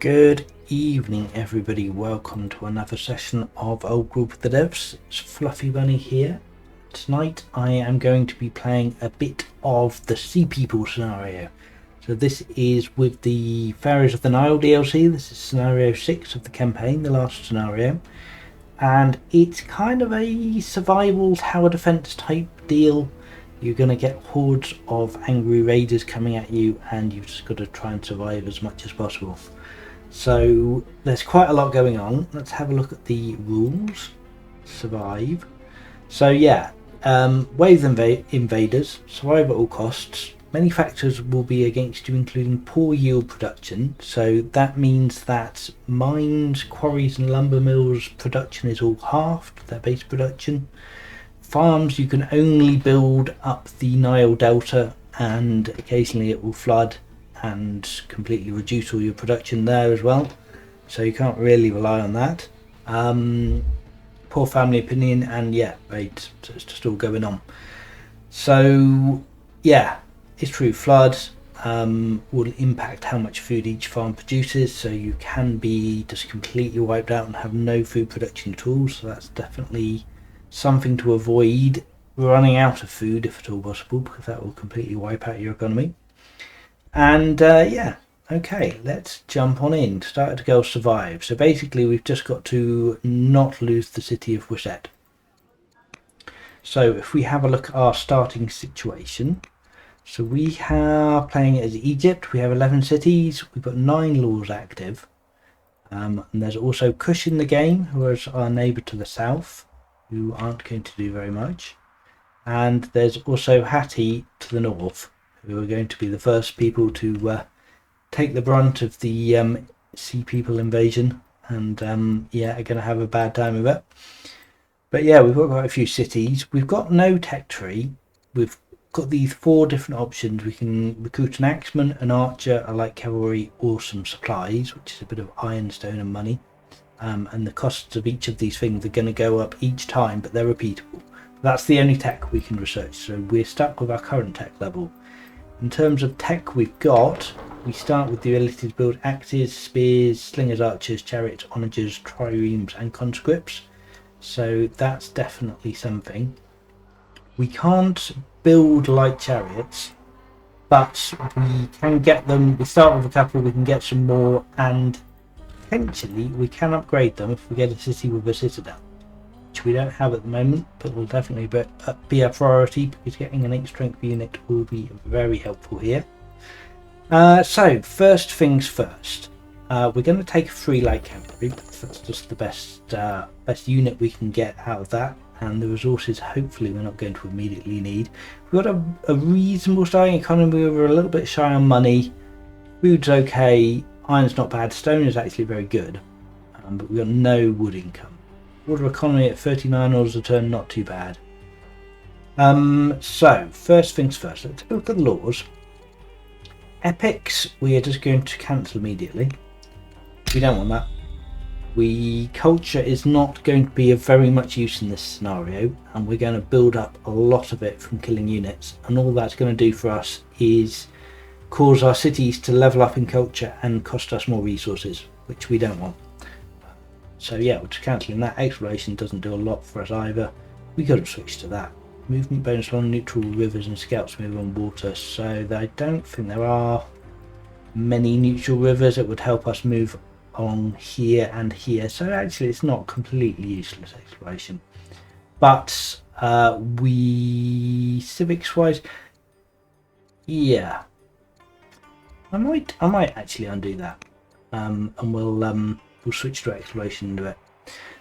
Good evening, everybody. Welcome to another session of Old Group of the Devs. It's Fluffybunny here. Tonight I am going to be playing a bit of the Sea People scenario. So this is with the Pharaohs of the Nile DLC. This is scenario 6 of the campaign, the last scenario. And it's kind of a survival tower defense type deal. You're going to get hordes of angry raiders coming at you, and you've just got to try and survive as much as possible. So there's quite a lot going on. Let's have a look at the rules. Survive. So yeah, wave invaders, survive at all costs. Many factors will be against you, including poor yield production. So that means that mines, quarries and lumber mills production is all halved, their base production. Farms, you can only build up the Nile Delta, and occasionally it will flood and completely reduce all your production there as well, so you can't really rely on that. Poor family opinion, and yeah, raids, so it's just all going on. So yeah, it's true, floods will impact how much food each farm produces, so you can be just completely wiped out and have no food production at all. So that's definitely something to avoid, running out of food if at all possible, because that will completely wipe out your economy. And yeah, okay, let's jump on in. Started to go survive. So basically we've just got to not lose the city of Wisset. So if we have a look at our starting situation, so we are playing it as Egypt. We have 11 cities, we've got 9 laws active, and there's also Kush in the game, who is our neighbour to the south, who aren't going to do very much. And there's also Hatti to the north, who are going to be the first people to take the brunt of the Sea People invasion, and yeah, are going to have a bad time with it. But yeah, we've got quite a few cities. We've got no tech tree. We've got these 4 different options. We can recruit an axeman, an archer, a light cavalry, or some supplies, which is a bit of ironstone and money. And the costs of each of these things are going to go up each time, but they're repeatable. That's the only tech we can research, so we're stuck with our current tech level. In terms of tech we start with the ability to build axes, spears, slingers, archers, chariots, onagers, triremes and conscripts. So that's definitely something. We can't build light chariots, but we can get them. We start with a couple, we can get some more, and potentially we can upgrade them if we get a city with a citadel, which we don't have at the moment, but will definitely be a priority, because getting an 8 strength unit will be very helpful here. So first things first, we're going to take a 3 light cavalry, because that's just the best unit we can get out of that, and the resources hopefully we're not going to immediately need. We've got a reasonable starting economy. We're a little bit shy on money, food's okay, iron's not bad, stone is actually very good, but we've got no wood income. Water economy at 39 orders a turn, not too bad. So first things first, let's look at the laws. Epics we are just going to cancel immediately. We don't want that. Culture is not going to be of very much use in this scenario, and we're going to build up a lot of it from killing units, and all that's going to do for us is cause our cities to level up in culture and cost us more resources, which we don't want. So yeah, we're just cancelling that. Exploration doesn't do a lot for us either. We could have switched to that. Movement bonus on neutral rivers, and scouts move on water. So I don't think there are many neutral rivers that would help us move on here and here. So actually it's not completely useless exploration. But civics wise, yeah, I might actually undo that. And we'll switch to exploration and do it.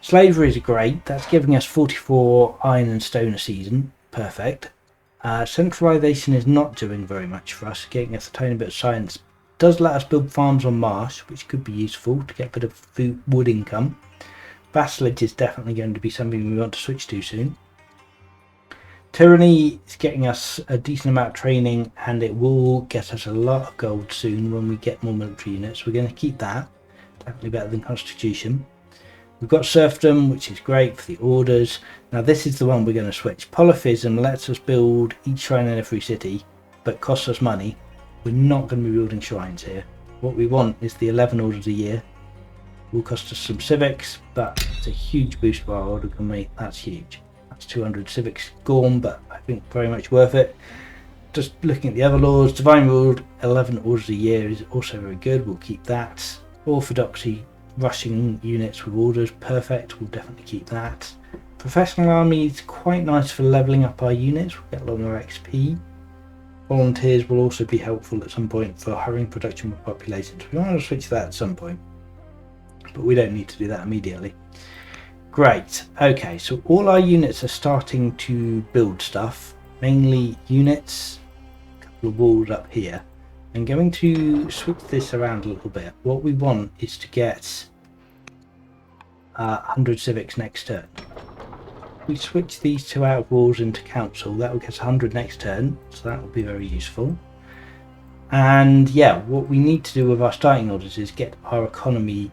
Slavery is great. That's giving us 44 iron and stone a season. Perfect. Centralization is not doing very much for us. Getting us a tiny bit of science does let us build farms on marsh, which could be useful to get a bit of wood income. Vassalage is definitely going to be something we want to switch to soon. Tyranny is getting us a decent amount of training, and it will get us a lot of gold soon when we get more military units. We're going to keep that. Definitely better than Constitution. We've got serfdom, which is great for the orders. Now this is the one we're going to switch. Polytheism lets us build each shrine in every city, but costs us money. We're not going to be building shrines here. What we want is the 11 orders a year. Will cost us some civics, but it's a huge boost to our order economy. That's huge. That's 200 civics gone, but I think very much worth it. Just looking at the other laws, Divine Rule, 11 orders a year is also very good. We'll keep that. Orthodoxy, rushing units with orders, perfect. We'll definitely keep that. Professional Army is quite nice for levelling up our units. We'll get a lot more XP. Volunteers will also be helpful at some point for hurrying production with population. So we want to switch to that at some point, but we don't need to do that immediately. Great. Okay, so all our units are starting to build stuff, mainly units, a couple of walls up here. I'm going to switch this around a little bit. What we want is to get 100 civics next turn. We switch these two out of walls into council, that will get us 100 next turn, so that will be very useful. And yeah, what we need to do with our starting orders is get our economy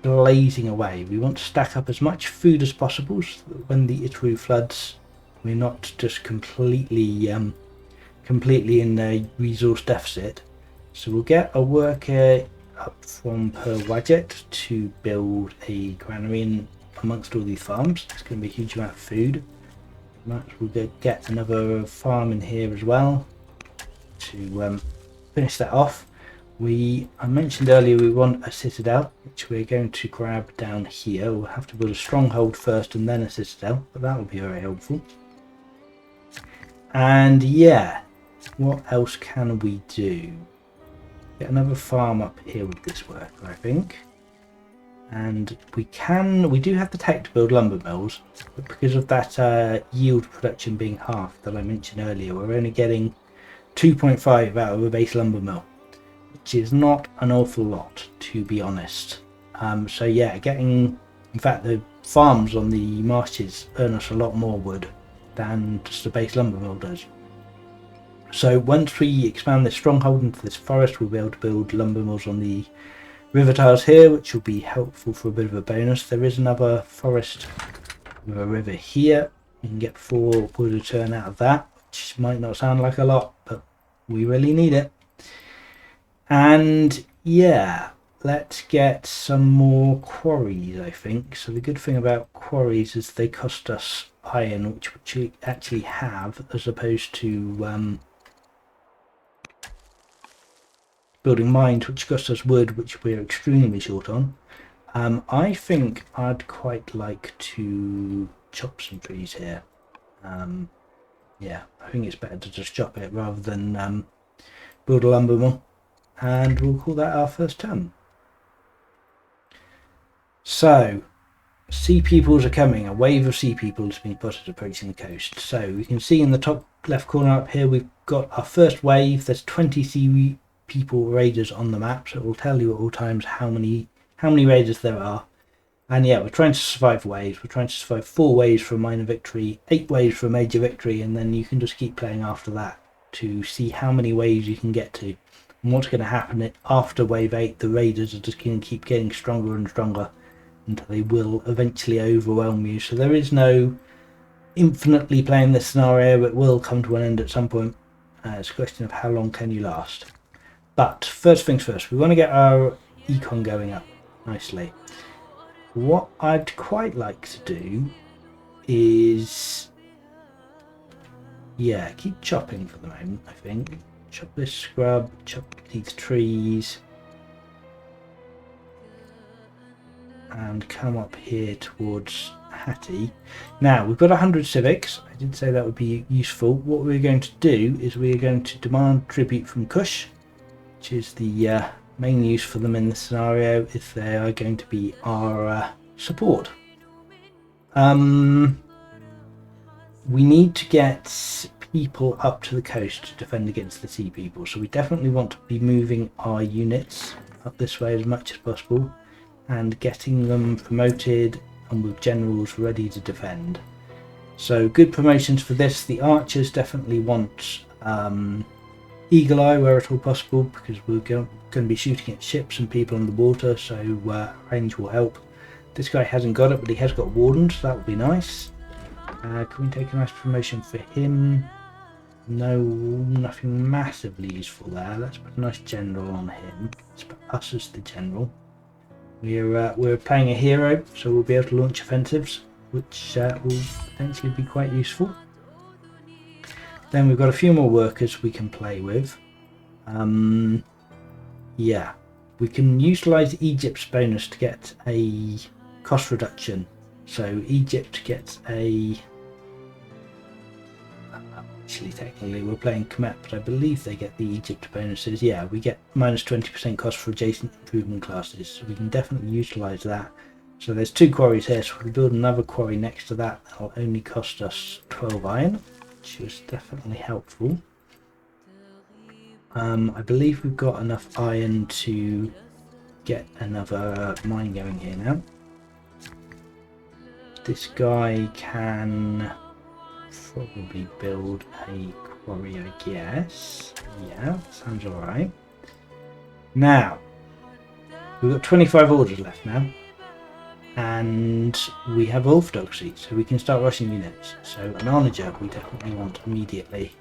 blazing away. We want to stack up as much food as possible so that when the Itaru floods, we're not just completely in a resource deficit. So we'll get a worker up from per Wadjet to build a granary in amongst all these farms. It's going to be a huge amount of food. We'll get another farm in here as well to finish that off. I mentioned earlier we want a citadel, which we're going to grab down here. We'll have to build a stronghold first and then a citadel, but that will be very helpful. And yeah, what else can we do? Get another farm up here with this worker, I think. And we do have the tech to build lumber mills, but because of that yield production being half that I mentioned earlier, we're only getting 2.5 out of a base lumber mill, which is not an awful lot, to be honest. So yeah, in fact the farms on the marshes earn us a lot more wood than just a base lumber mill does. So once we expand this stronghold into this forest, we'll be able to build lumber mills on the river tiles here, which will be helpful for a bit of a bonus. There is another forest with a river here. You can get 4 wood a turn out of that, which might not sound like a lot, but we really need it. And yeah, let's get some more quarries, I think. So the good thing about quarries is they cost us iron, which we actually have, as opposed to building mines, which cost us wood, which we're extremely short on. I think I'd quite like to chop some trees here. Yeah, I think it's better to just chop it rather than build a lumber mill, and we'll call that our first turn. So, sea peoples are coming. A wave of sea people has been spotted approaching the coast. So we can see in the top left corner up here we've got our first wave. There's 20 sea people raiders on the map, so it will tell you at all times how many raiders there are. And yeah, we're trying to survive waves. We're trying to survive 4 waves for a minor victory, 8 waves for a major victory, and then you can just keep playing after that to see how many waves you can get to. And what's going to happen after wave 8, the raiders are just going to keep getting stronger and stronger until they will eventually overwhelm you. So there is no infinitely playing this scenario. It will come to an end at some point. It's a question of how long can you last. But first things first, we want to get our econ going up nicely. What I'd quite like to do is, yeah, keep chopping for the moment, I think. Chop this scrub, chop these trees, and come up here towards Hattie. Now, we've got 100 civics. I did say that would be useful. What we're going to do is we're going to demand tribute from Kush, which is the main use for them in this scenario, if they are going to be our support. We need to get people up to the coast to defend against the sea people, so we definitely want to be moving our units up this way as much as possible and getting them promoted and with generals ready to defend. So good promotions for this. The archers definitely want Eagle Eye where at all possible, because we're going to be shooting at ships and people on the water, so range will help. This guy hasn't got it, but he has got Warden, so that would be nice. Can we take a nice promotion for him? No, nothing massively useful there. Let's put a nice general on him. Let's put us as the general. We're playing a hero, so we'll be able to launch offensives, which will potentially be quite useful. Then we've got a few more workers we can play with. Yeah, we can utilise Egypt's bonus to get a cost reduction. So Egypt gets a... Actually, technically we're playing Kemet, but I believe they get the Egypt bonuses. Yeah, we get minus 20% cost for adjacent improvement classes, so we can definitely utilise that. So there's 2 quarries here, so we'll build another quarry next to that. That'll only cost us 12 iron, which is definitely helpful. I believe we've got enough iron to get another mine going here now. This guy can probably build a quarry, I guess. Yeah, sounds alright. Now, we've got 25 orders left now. And we have orthodoxy, so we can start rushing units. So an onager we definitely want immediately.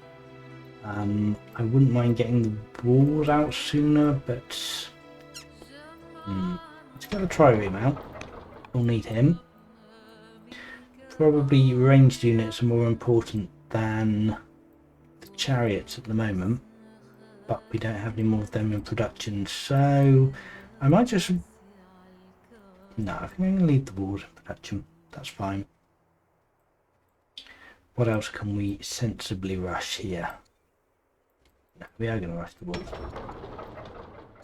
I wouldn't mind getting the walls out sooner, but let's get the trireme out. We'll need him. Probably ranged units are more important than the chariots at the moment, but we don't have any more of them in production, so I might just... No, I think I'm going to leave the walls in production. That's fine. What else can we sensibly rush here? No, we are going to rush the walls.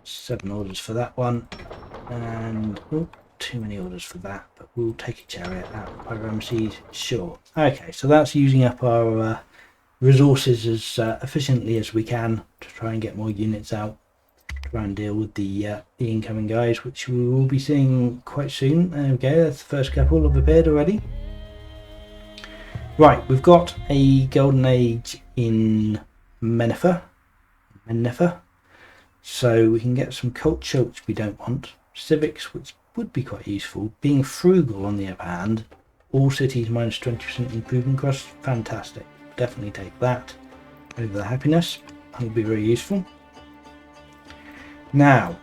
7 orders for that one, and too many orders for that, but we'll take a chariot out by Ramses. Sure. Okay, so that's using up our resources as efficiently as we can to try and get more units out, try and deal with the incoming guys, which we will be seeing quite soon. There we go, that's the first couple have appeared already. Right, we've got a golden age in Mennefer, so we can get some culture, which we don't want, civics, which would be quite useful, being frugal on the other hand, all cities minus 20% improvement cost, fantastic, definitely take that over the happiness, that will be very useful. Now,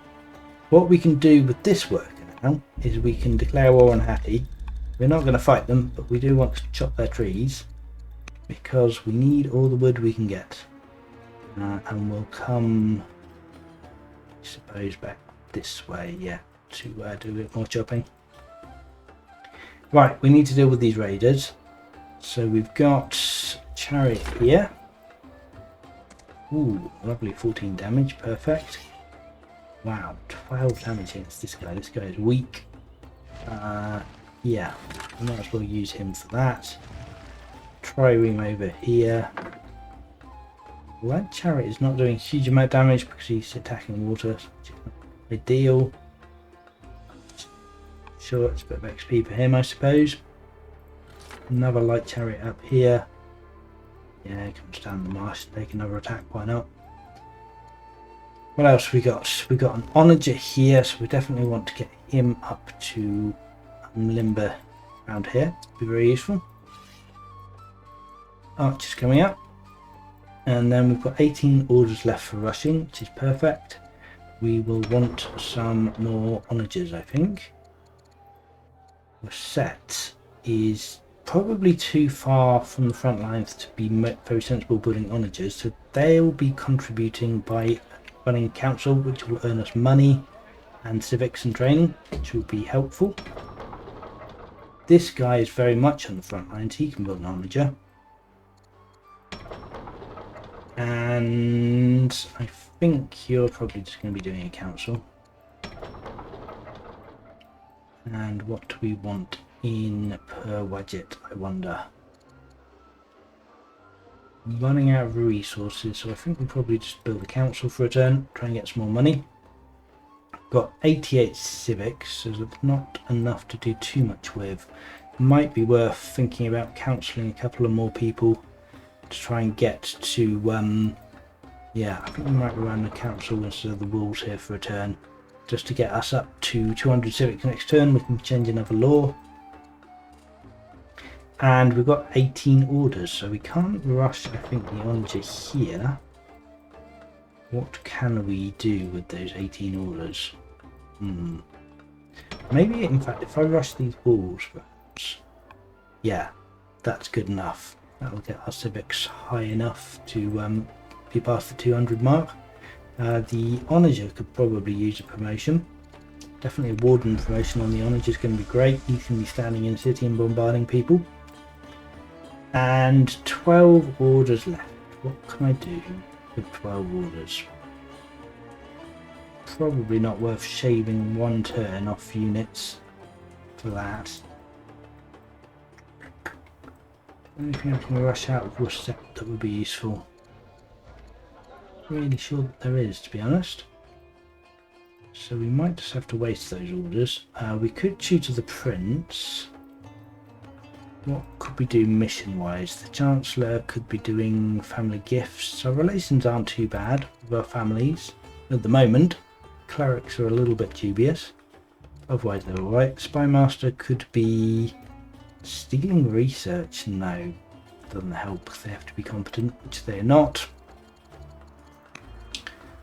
what we can do with this worker now is we can declare war on Happy. We're not going to fight them, but we do want to chop their trees because we need all the wood we can get. And we'll come, I suppose, back this way, yeah, to do a bit more chopping. Right, we need to deal with these raiders. So we've got chariot here. Ooh, lovely 14 damage, perfect. Wow, 12 damage against this guy. This guy is weak. Yeah, I might as well use him for that. Trireme over here. Well, that chariot is not doing a huge amount of damage because he's attacking water, which is not ideal. Sure, it's a bit of XP for him, I suppose. Another light chariot up here. Yeah, comes down the marsh to take another attack, why not? What else we got? We got an onager here, so we definitely want to get him up to limber around here. Be very useful. Archers coming up. And then we've got 18 orders left for rushing, which is perfect. We will want some more onagers, I think. The set is probably too far from the front lines to be very sensible building onagers, so they'll be contributing by running a council, which will earn us money and civics and training, which will be helpful. This guy is very much on the front lines, he can build an onager. And I think you're probably just going to be doing a council. And what do we want in per budget, I wonder? Running out of resources, so I think we'll probably just build a council for a turn, try and get some more money. Got 88 civics, so there's not enough to do too much with. Might be worth thinking about counselling a couple of more people to try and get to, yeah, I think we might run the council instead of the wolves here for a turn, just to get us up to 200 civics next turn. We can change another law. And we've got 18 orders, so we can't rush, I think, the onager here. What can we do with those 18 orders? Maybe, in fact, if I rush these walls, perhaps. Yeah, that's good enough. That'll get our civics high enough to be past the 200 mark. The onager could probably use a promotion. Definitely a warden promotion on the onager is going to be great. He's going to be standing in the city and bombarding people. And 12 orders left. What can I do with 12 orders? Probably not worth shaving one turn off units for that. Anything I can rush out of Worcester that would be useful? Really sure that there is, to be honest. So we might just have to waste those orders. We could tutor the prince. What could we do mission wise? The Chancellor could be doing family gifts. Our relations aren't too bad with our families at the moment. Clerics are a little bit dubious. Otherwise they're alright. Spymaster could be stealing research. No, doesn't help. They have to be competent, which they're not.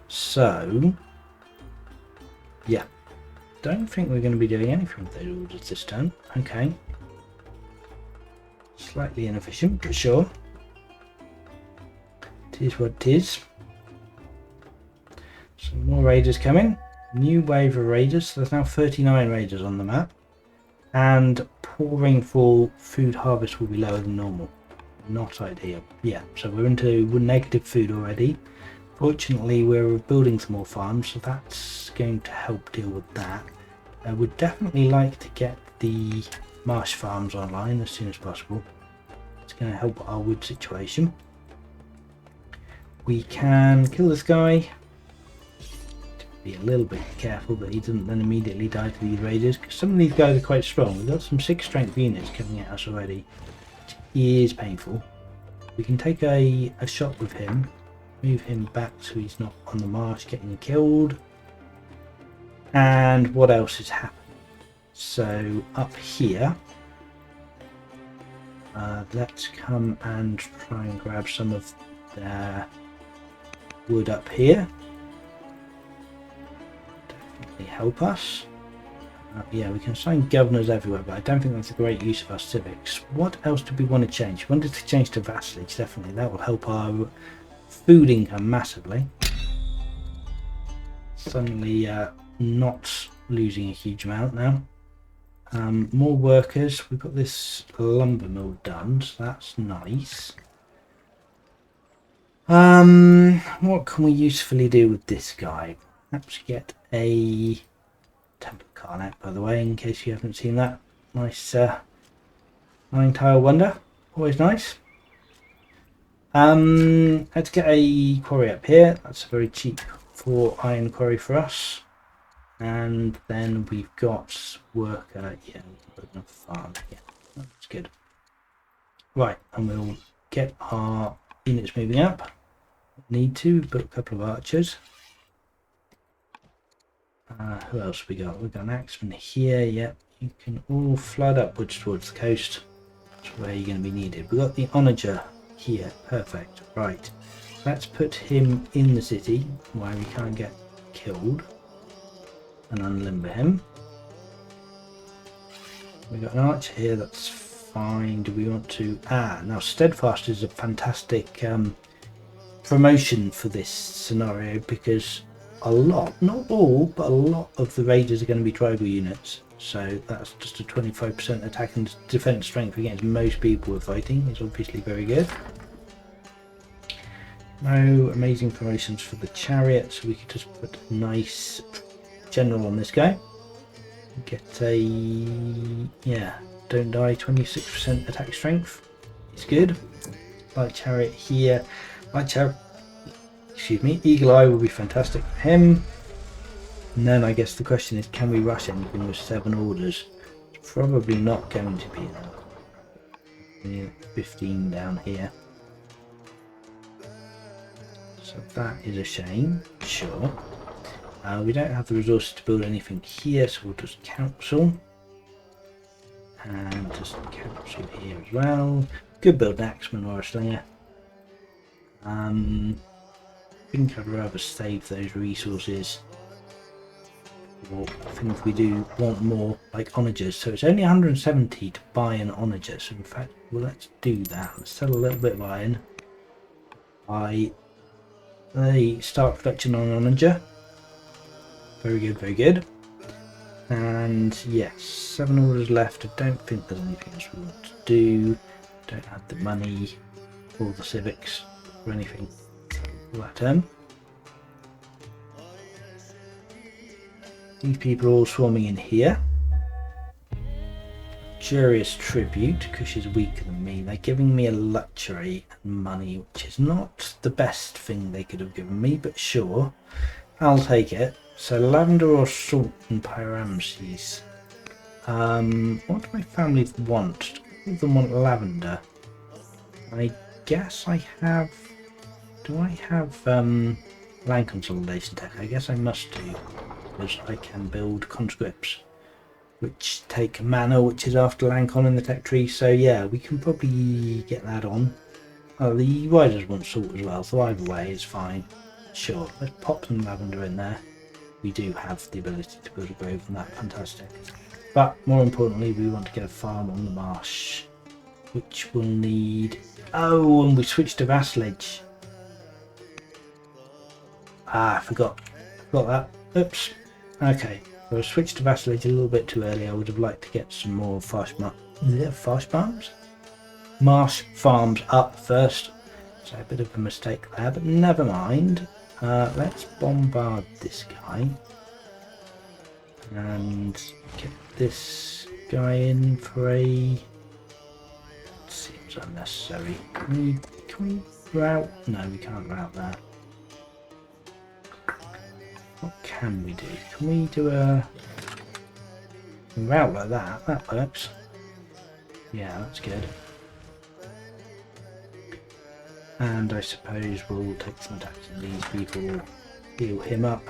So, yeah, don't think we're going to be doing anything with those orders this turn. Okay. Slightly inefficient, but sure. It is what it is. Some more raiders coming. New wave of raiders. So there's now 39 raiders on the map. And poor rainfall, food harvest will be lower than normal. Not ideal. Yeah, so we're into negative food already. Fortunately, we're building some more farms, so that's going to help deal with that. I would definitely like to get the marsh farms online as soon as possible. It's going to help our wood situation. We can kill this guy. Be a little bit careful that he doesn't then immediately die to these raiders, because some of these guys are quite strong. We've got some 6 strength units coming at us already, which is painful. We can take a shot with him. Move him back so he's not on the marsh getting killed. And what else has happened? So up here, let's come and try and grab some of the wood up here. Definitely help us. Yeah, we can assign governors everywhere, but I don't think that's a great use of our civics. What else do we want to change? We wanted to change to vassalage, definitely. That will help our food income massively. Suddenly not losing a huge amount now. More workers. We've got this lumber mill done, so that's nice. What can we usefully do with this guy? Perhaps get a temple carnet, by the way, in case you haven't seen that. Nice 9-tile wonder. Always nice. Let's get a quarry up here. That's a very cheap 4 iron quarry for us. And then we've got worker. Yeah, we've got enough farm. Yeah, that's good. Right, and we'll get our units moving up. Need to, but a couple of archers. Who else have we got? We've got an axeman here. Yep, you can all flood upwards towards the coast. That's where you're going to be needed. We've got the onager here. Perfect. Right, let's put him in the city where he can't get killed and unlimber him. We've got an archer here. That's fine. Do we want to... now steadfast is a fantastic promotion for this scenario, because a lot, not all, but a lot of the raiders are going to be tribal units. So that's just a 25% attack and defense strength against most people we're fighting. It's obviously very good. No amazing promotions for the chariot, so we could just put a nice general on this guy. Get a, yeah, don't die, 26% attack strength. It's good. Light chariot here. Light chariot, excuse me, eagle eye will be fantastic for him. And then I guess the question is, can we rush anything with 7 orders? It's probably not going to be enough. We need 15 down here. So that is a shame, sure. We don't have the resources to build anything here, so we'll just council. And just camps through here as well. Could build an axeman or a slinger. I think I'd rather save those resources. Or I think we do want more like onagers. So it's only 170 to buy an onager. So in fact, well, let's do that. Let's sell a little bit of iron. They start production on onager. Very good, very good. And yes, 7 orders left. I don't think there's anything else we want to do. Don't have the money or the civics or anything for that term. These people are all swarming in here. Luxurious tribute, because she's weaker than me. They're giving me a luxury and money, which is not the best thing they could have given me, but sure, I'll take it. So lavender or salt and Pyramses. What do my family want? All of them want lavender. I guess I have... Do I have land consolidation tech? I guess I must do, because I can build conscripts, which take mana, which is after land con in the tech tree. So yeah, we can probably get that on. Oh, the riders want salt as well, so either way is fine. Sure, let's pop some lavender in there. We do have the ability to build a grove and that, fantastic. But more importantly, we want to get a farm on the marsh, which will need... Oh, and we switched to vassalage. Ah, I forgot that. Oops. Okay, so I switched to vassalage a little bit too early. I would have liked to get some more marsh farms up first. So a bit of a mistake there, but never mind. Let's bombard this guy and get this guy in for a... Seems unnecessary. Can we route? No, we can't route there. What can we do? Can we do a route like that? That works. Yeah, that's good. And I suppose we'll take some attacks on these people, heal him up.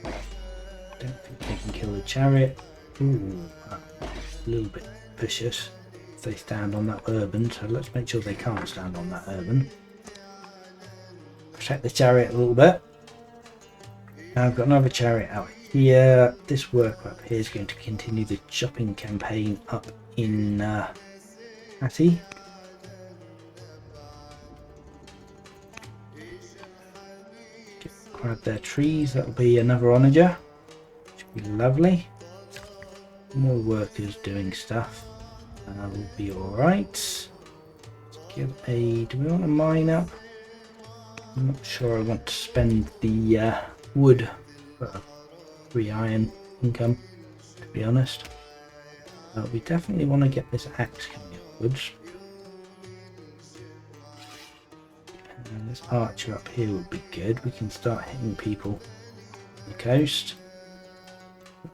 Don't think they can kill the chariot. Ooh, a little bit vicious if they stand on that urban, so let's make sure they can't stand on that urban. Protect the chariot a little bit. Now I've got another chariot out here. This worker up here is going to continue the chopping campaign up in Hattie. Grab their trees, that'll be another onager. Should be lovely. More workers doing stuff. That'll be alright. Let's get a... Do we want a mine up? I'm not sure I want to spend the wood for 3 iron income, to be honest. We definitely want to get this axe coming upwards. And this archer up here would be good. We can start hitting people on the coast.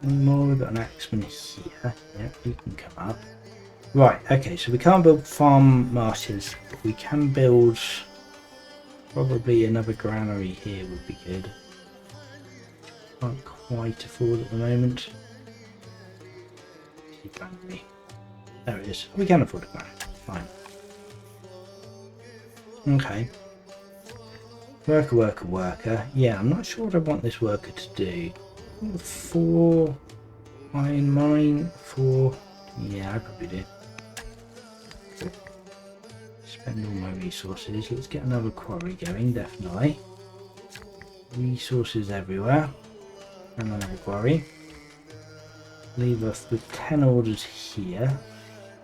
One more, we've got an axeman here. Yeah, you can come up. Right, okay, so we can't build farm marshes, but we can build probably another granary here would be good. Can't quite afford at the moment. Granary. There it is. We can afford a granary. Fine. Okay. Worker. Yeah, I'm not sure what I want this worker to do. 4 iron mine, 4. Yeah, I probably do. Spend all my resources. Let's get another quarry going, definitely. Resources everywhere. And another quarry. Leave us with 10 orders here.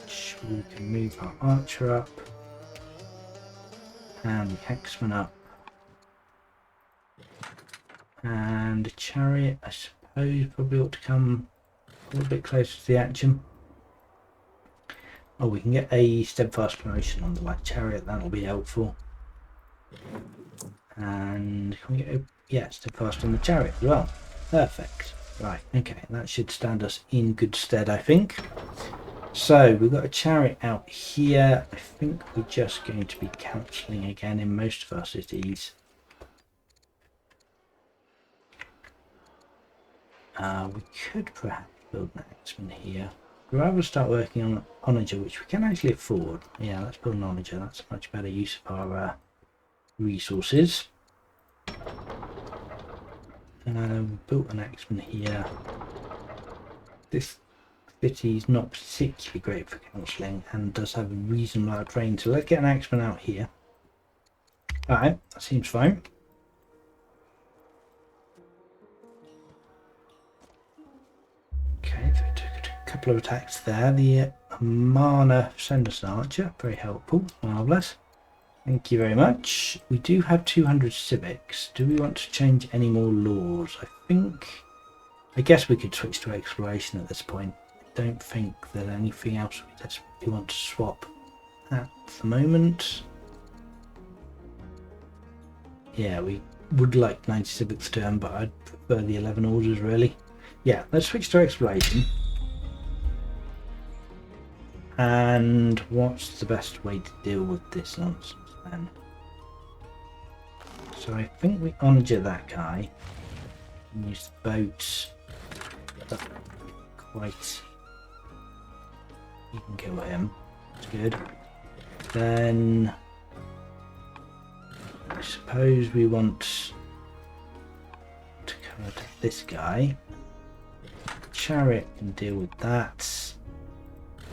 Which we can move our archer up. And the axeman up. And the chariot, I suppose, probably ought to come a little bit closer to the action. Oh, we can get a steadfast promotion on the light chariot, that'll be helpful. And can we get a, yeah, steadfast on the chariot as well. Perfect. Right, okay, that should stand us in good stead, I think. So, we've got a chariot out here. I think we're just going to be cancelling again in most of our cities. We could perhaps build an axeman here. We'd rather start working on onager, which we can actually afford. Yeah, let's build an onager. That's a much better use of our resources. We built an axeman here. This city's not particularly great for counselling and does have a reasonable amount of training, so let's get an axeman out here. Alright, that seems fine. Okay, so we took a couple of attacks there. The Mana send us an archer, very helpful, marvellous. Thank you very much. We do have 200 civics. Do we want to change any more laws? I guess we could switch to exploration at this point. I don't think there's anything else we want to swap at the moment. Yeah, we would like 90 civics turn, but I'd prefer the 11 orders really. Yeah, let's switch to exploration. And what's the best way to deal with this nonsense then? So I think we onager that guy and use the boats. Quite. You can kill him. That's good. Then I suppose we want to come attack this guy. Chariot can deal with that.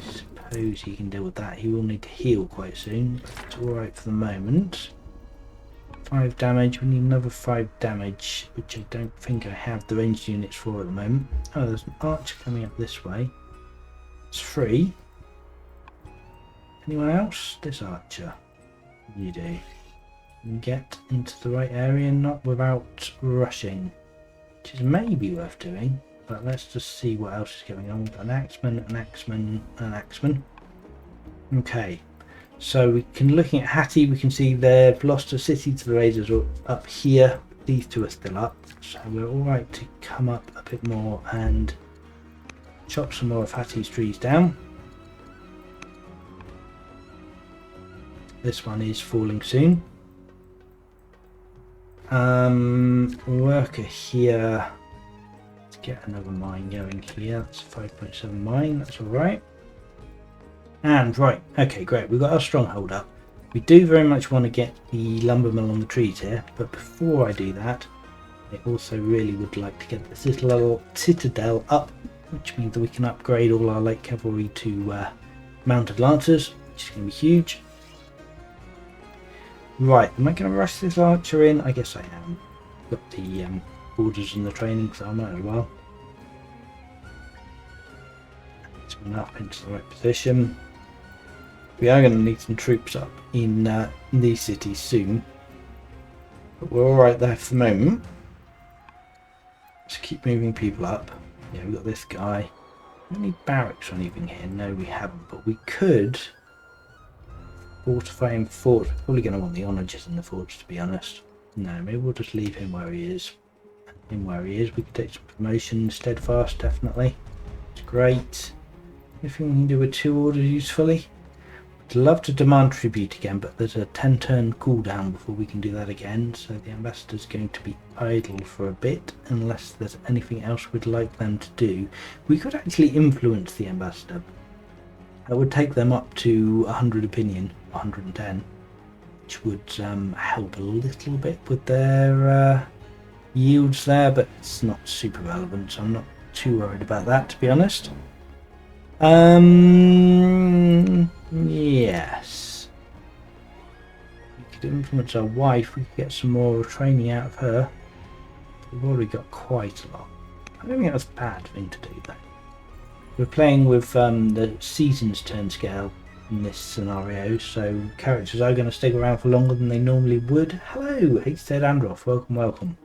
I suppose he can deal with that. He will need to heal quite soon, but it's alright for the moment. 5 damage, we need another 5 damage, which I don't think I have the ranged units for at the moment. Oh, there's an archer coming up this way. It's free. Anyone else? This archer. You do. Get into the right area, not without rushing, which is maybe worth doing. But let's just see what else is going on. We've got an axeman, an axeman, an axeman. Okay, so we can, looking at Hattie, we can see they've lost a city to the raiders up here. These two are still up, so we're alright to come up a bit more and chop some more of Hattie's trees down. This one is falling soon. Worker here. Get another mine going here. That's 5.7 mine, that's alright. And right, okay, great, we've got our stronghold up. We do very much want to get the lumber mill on the trees here, but before I do that, I also really would like to get the citadel up, which means that we can upgrade all our light cavalry to mounted lancers, which is going to be huge. Right, am I going to rush this archer in? I guess I am. Got the orders and the training, so I might as well. Turn up into the right position. We are going to need some troops up in these cities soon, but we're alright there for the moment. Let's keep moving people up. Yeah, we've got this guy. We don't need barracks or anything here. No, we haven't, but we could fortify him forts. We're probably going to want the onagers in the forts, to be honest. No, maybe we'll just leave him where he is. We could take some promotions. Steadfast, definitely. It's great. Anything we can do with 2 orders usefully? I'd love to demand tribute again, but there's a 10-turn cooldown before we can do that again, so the ambassador's going to be idle for a bit unless there's anything else we'd like them to do. We could actually influence the ambassador. That would take them up to 100 opinion, 110, which would help a little bit with their yields there, but it's not super relevant, so I'm not too worried about that, to be honest. Yes. We could influence our wife, we could get some more training out of her. We've already got quite a lot. I don't think that's a bad thing to do though. We're playing with the seasons turn scale in this scenario, so characters are going to stick around for longer than they normally would. Hello, H-Ted Androff, welcome.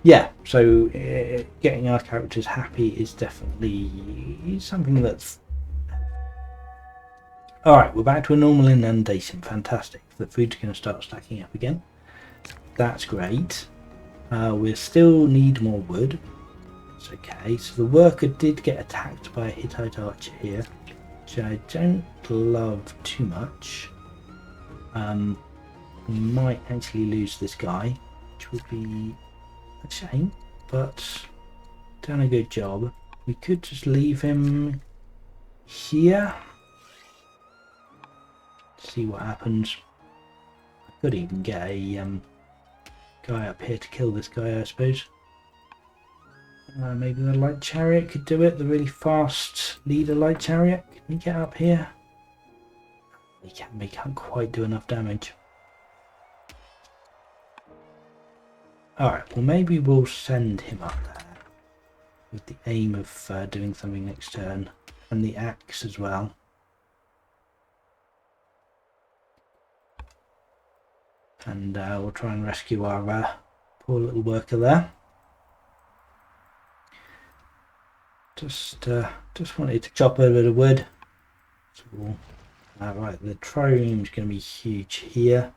Yeah, so getting our characters happy is definitely something that's... Alright, we're back to a normal inundation, fantastic. The food's going to start stacking up again. That's great. We still need more wood. It's okay, so the worker did get attacked by a Hittite archer here, which I don't love too much. We might actually lose this guy, which would be a shame, but done a good job. We could just leave him here. See what happens. I could even get a guy up here to kill this guy, I suppose. Maybe the light chariot could do it. The really fast leader light chariot. Can he get up here? He can't quite do enough damage. Alright, well maybe we'll send him up there with the aim of doing something next turn. And the axe as well. And we'll try and rescue our poor little worker there. Just wanted to chop a bit of wood. So, right, the trireme's going to be huge here.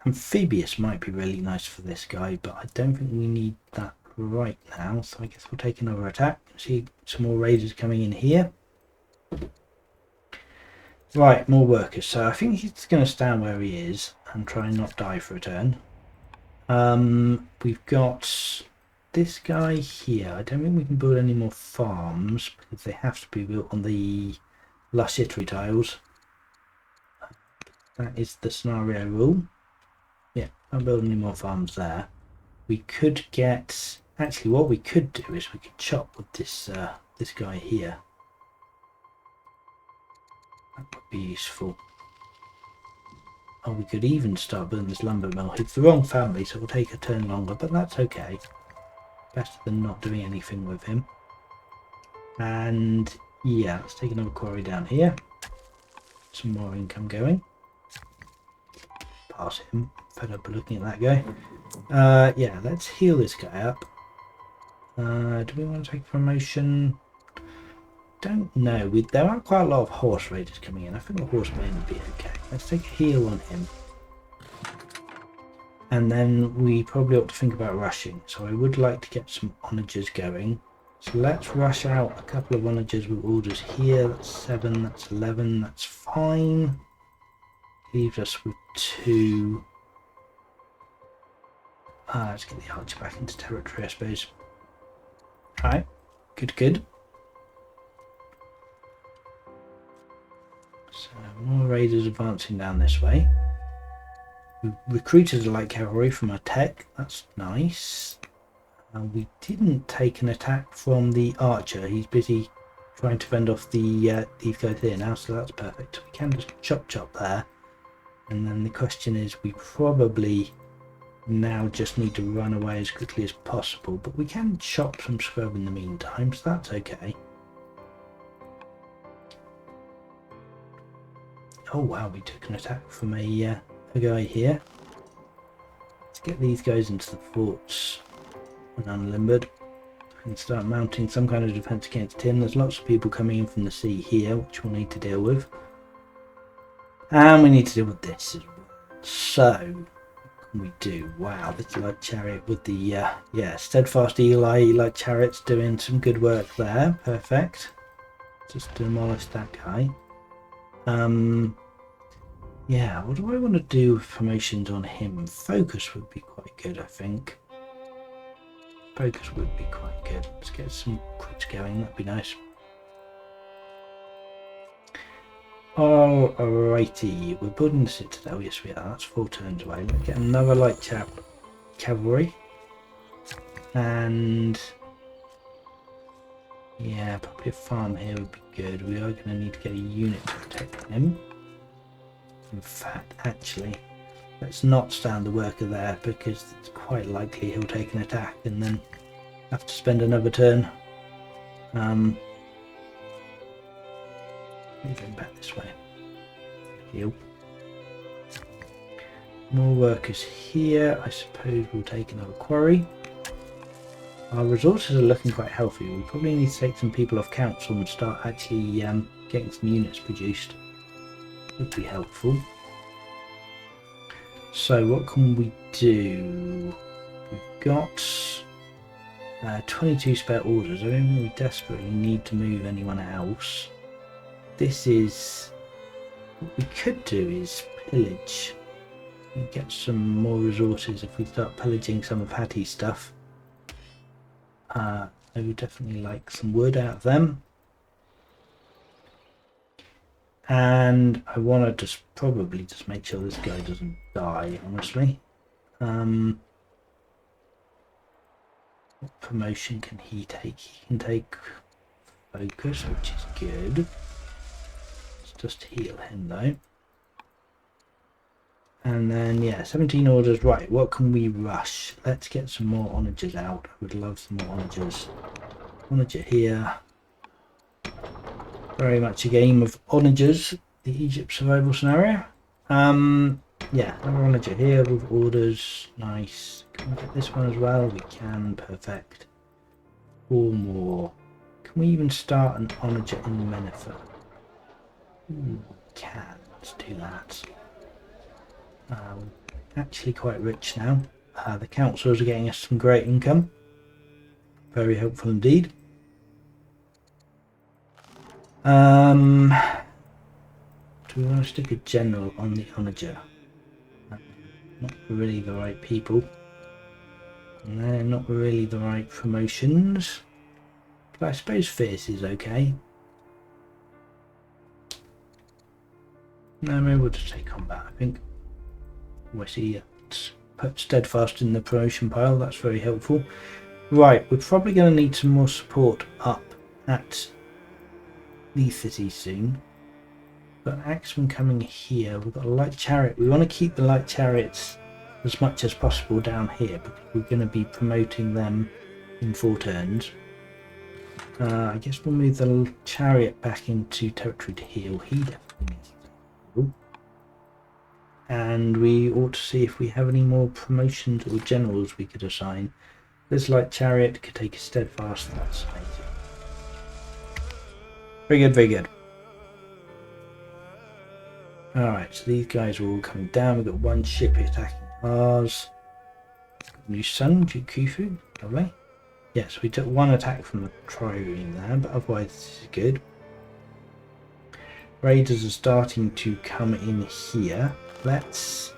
Amphibious might be really nice for this guy, but I don't think we need that right now. So I guess we'll take another attack. See some more raiders coming in here. Right, more workers. So I think he's going to stand where he is and try and not die for a turn. We've got this guy here. I don't think we can build any more farms because they have to be built on the Lusitary tiles. That is the scenario rule. Yeah, can't build any more farms there. We could get... Actually, what we could do is we could chop with this this guy here. That would be useful. Oh, we could even start building this lumber mill. It's the wrong family, so it'll take a turn longer, but that's okay. Better than not doing anything with him. And yeah, let's take another quarry down here. Some more income going. Pass him. Fed up looking at that guy. Yeah, let's heal this guy up. Do we want to take promotion? Don't know. There are quite a lot of horse raiders coming in. I think the horsemen would be okay. Let's take a heal on him. And then we probably ought to think about rushing. So I would like to get some onagers going. So let's rush out a couple of onagers with orders here. That's 7, that's 11, that's fine. Leaves us with 2. Let's get the archer back into territory, I suppose. Alright, good. So more raiders advancing down this way. We recruited a light cavalry from our tech. That's nice. We didn't take an attack from the archer. He's busy trying to fend off the these guys here now, so that's perfect. We can just chop there. And then the question is, we probably now just need to run away as quickly as possible, but we can chop some scrub in the meantime, so that's okay. Oh wow, we took an attack from a guy here. Let's get these guys into the forts and unlimbered. We can start mounting some kind of defense against him. There's lots of people coming in from the sea here, which we'll need to deal with. And we need to deal with this as well. So, what can we do? Wow, this light chariot with the, steadfast Eli light chariot's doing some good work there. Perfect. Just demolish that guy. Yeah, what do I want to do with promotions on him? Focus would be quite good, I think. Focus would be quite good. Let's get some crits going, that'd be nice. Alrighty, we're building the citadel. Yes, we are. That's 4 turns away. Let's get another light cavalry. And yeah, probably a farm here would be good. We are going to need to get a unit to protect him. In fact, actually, let's not stand the worker there because it's quite likely he'll take an attack and then have to spend another turn. Moving back this way. Heal. More workers here. I suppose we'll take another quarry. Our resources are looking quite healthy. We probably need to take some people off council and start actually getting some units produced. Would be helpful. So what can we do? We've got 22 spare orders. I don't think we desperately need to move anyone else. This is... What we could do is pillage. We get some more resources if we start pillaging some of Hattie's stuff. I would definitely like some wood out of them. And I want to just probably just make sure this guy doesn't die, honestly. What promotion can he take? He can take focus, which is good. Let's just heal him though. And then, yeah, 17 orders. Right, what can we rush? Let's get some more onagers out. I would love some more onagers. Onager here. Very much a game of onagers, the Egypt survival scenario. Yeah, another onager here with orders. Nice. Can we get this one as well? We can. Perfect. 4 more. Can we even start an onager in Menifer? We can. Let's do that. Actually quite rich now. The councils are getting us some great income. Very helpful indeed. Do we want to stick a general on the onager? Not really the right people. And they're not really the right promotions. But I suppose fierce is okay. No, maybe we'll just take combat, I think. We see put steadfast in the promotion pile. That's very helpful. Right, we're probably going to need some more support up at these cities soon. But axemen coming here. We've got a light chariot. We want to keep the light chariots as much as possible down here because we're going to be promoting them in 4 turns. I guess we'll move the chariot back into territory to heal. He definitely needs to heal. And we ought to see if we have any more promotions or generals we could assign. This light chariot could take a steadfast. That's amazing. Very good, very good. Alright, so these guys are all coming down. We've got one ship attacking ours. New sun, Duke Khufu. Lovely. Yes, we took 1 attack from the trireme there, but otherwise this is good. Raiders are starting to come in here. Let's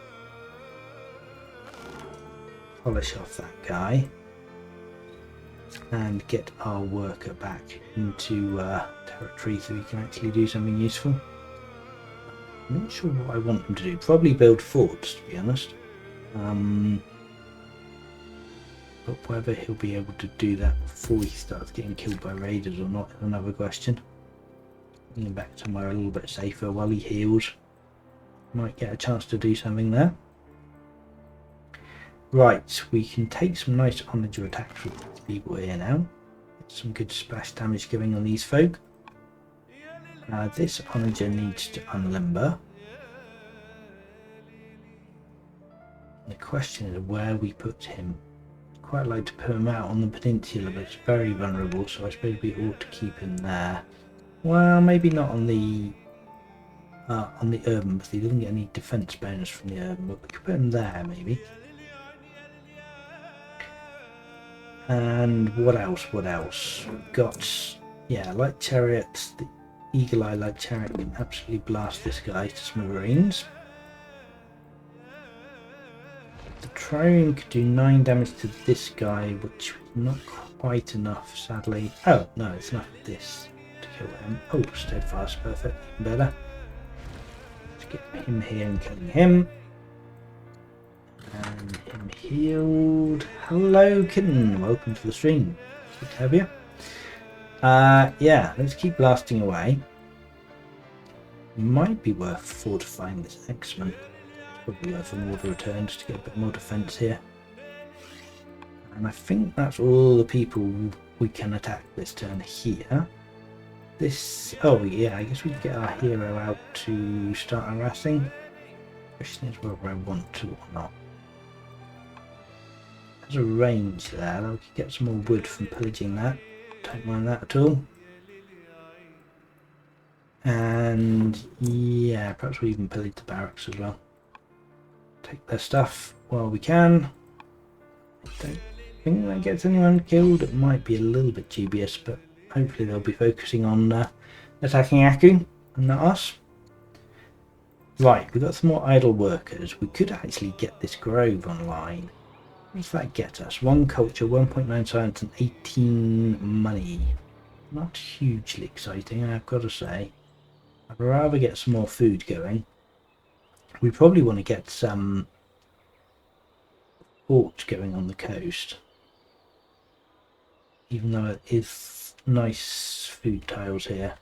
polish off that guy and get our worker back into territory so we can actually do something useful. I'm not sure what I want him to do. Probably build forts, to be honest. But whether he'll be able to do that before he starts getting killed by raiders or not is another question. Bring him back somewhere a little bit safer while he heals. Might get a chance to do something there. Right, we can take some nice onager attacks with these people here now. Get some good splash damage going on these folk. This onager needs to unlimber. The question is where we put him. I'd quite like to put him out on the peninsula, but it's very vulnerable, so I suppose we ought to keep him there. Well, maybe not on the urban, because he doesn't get any defense bonus from the urban, but we could put him there maybe. And what else? What else? We've got, yeah, light chariots. The eagle eye light chariot can absolutely blast this guy to smithereens. The trireme could do 9 damage to this guy, which is not quite enough, sadly. Oh no, it's enough of this to kill him. Oh, steadfast, perfect, even better. Get him here and killing him. And him healed. Hello, kitten. Welcome to the stream. Good to have you. Yeah, let's keep blasting away. Might be worth fortifying this axeman. Probably worth an order return just to get a bit more defense here. And I think that's all the people we can attack this turn here. This, oh yeah, I guess we could get our hero out to start harassing. Question is whether I want to or not. There's a range there, we could get some more wood from pillaging that. Don't mind that at all. And yeah, perhaps we even pillage the barracks as well. Take their stuff while we can. Don't think that gets anyone killed. It might be a little bit dubious, but hopefully they'll be focusing on attacking Aku and not us. Right, we've got some more idle workers. We could actually get this grove online. What does that get us? 1 culture, 1.9 science, and 18 money. Not hugely exciting, I've got to say. I'd rather get some more food going. We probably want to get some forts going on the coast. Even though it is nice food tiles here.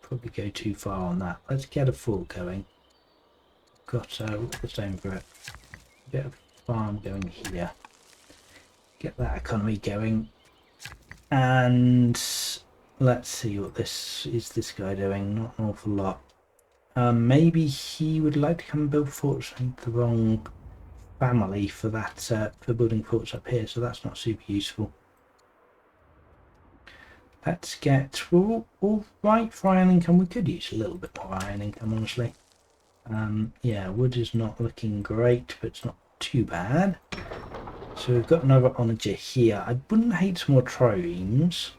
Probably go too far on that. Let's get a fort going. Got the stone for it. Get a farm going here. Get that economy going. And let's see what this guy doing. Not an awful lot. Maybe he would like to come and build forts. The wrong family for that for building forts up here, so that's not super useful. Let's get all right for iron income. We could use a little bit more iron income, honestly. Yeah, wood is not looking great, but it's not too bad. So we've got another onager here. I wouldn't hate some more triremes,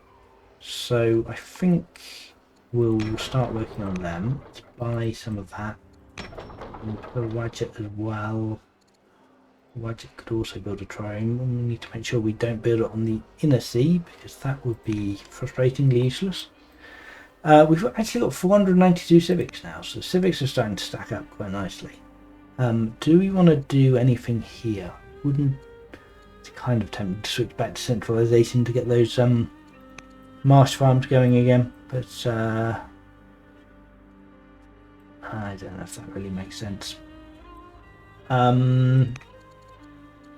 so I think we'll start working on them. Let's buy some of that. And put a Wadget as well. Wadget could also build a trireme. We need to make sure we don't build it on the inner sea, because that would be frustratingly useless. We've actually got 492 civics now, so civics are starting to stack up quite nicely. Do we want to do anything here? It's kind of tempting to switch back to centralization to get those marsh farms going again, but I don't know if that really makes sense.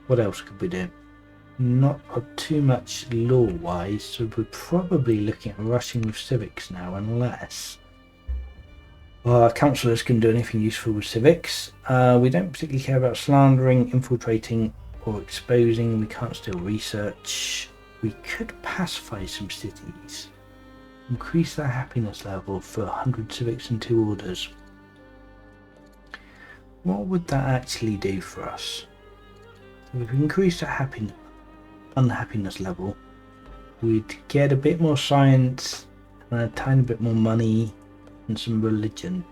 What else could we do? Not too much law-wise, so we're probably looking at rushing with civics now, unless our councillors can do anything useful with civics. We don't particularly care about slandering, infiltrating, or exposing. We can't steal research. We could pacify some cities. Increase their happiness level for 100 civics and 2 orders. What would that actually do for us? If we increase the unhappiness level, we'd get a bit more science and a tiny bit more money and some religion.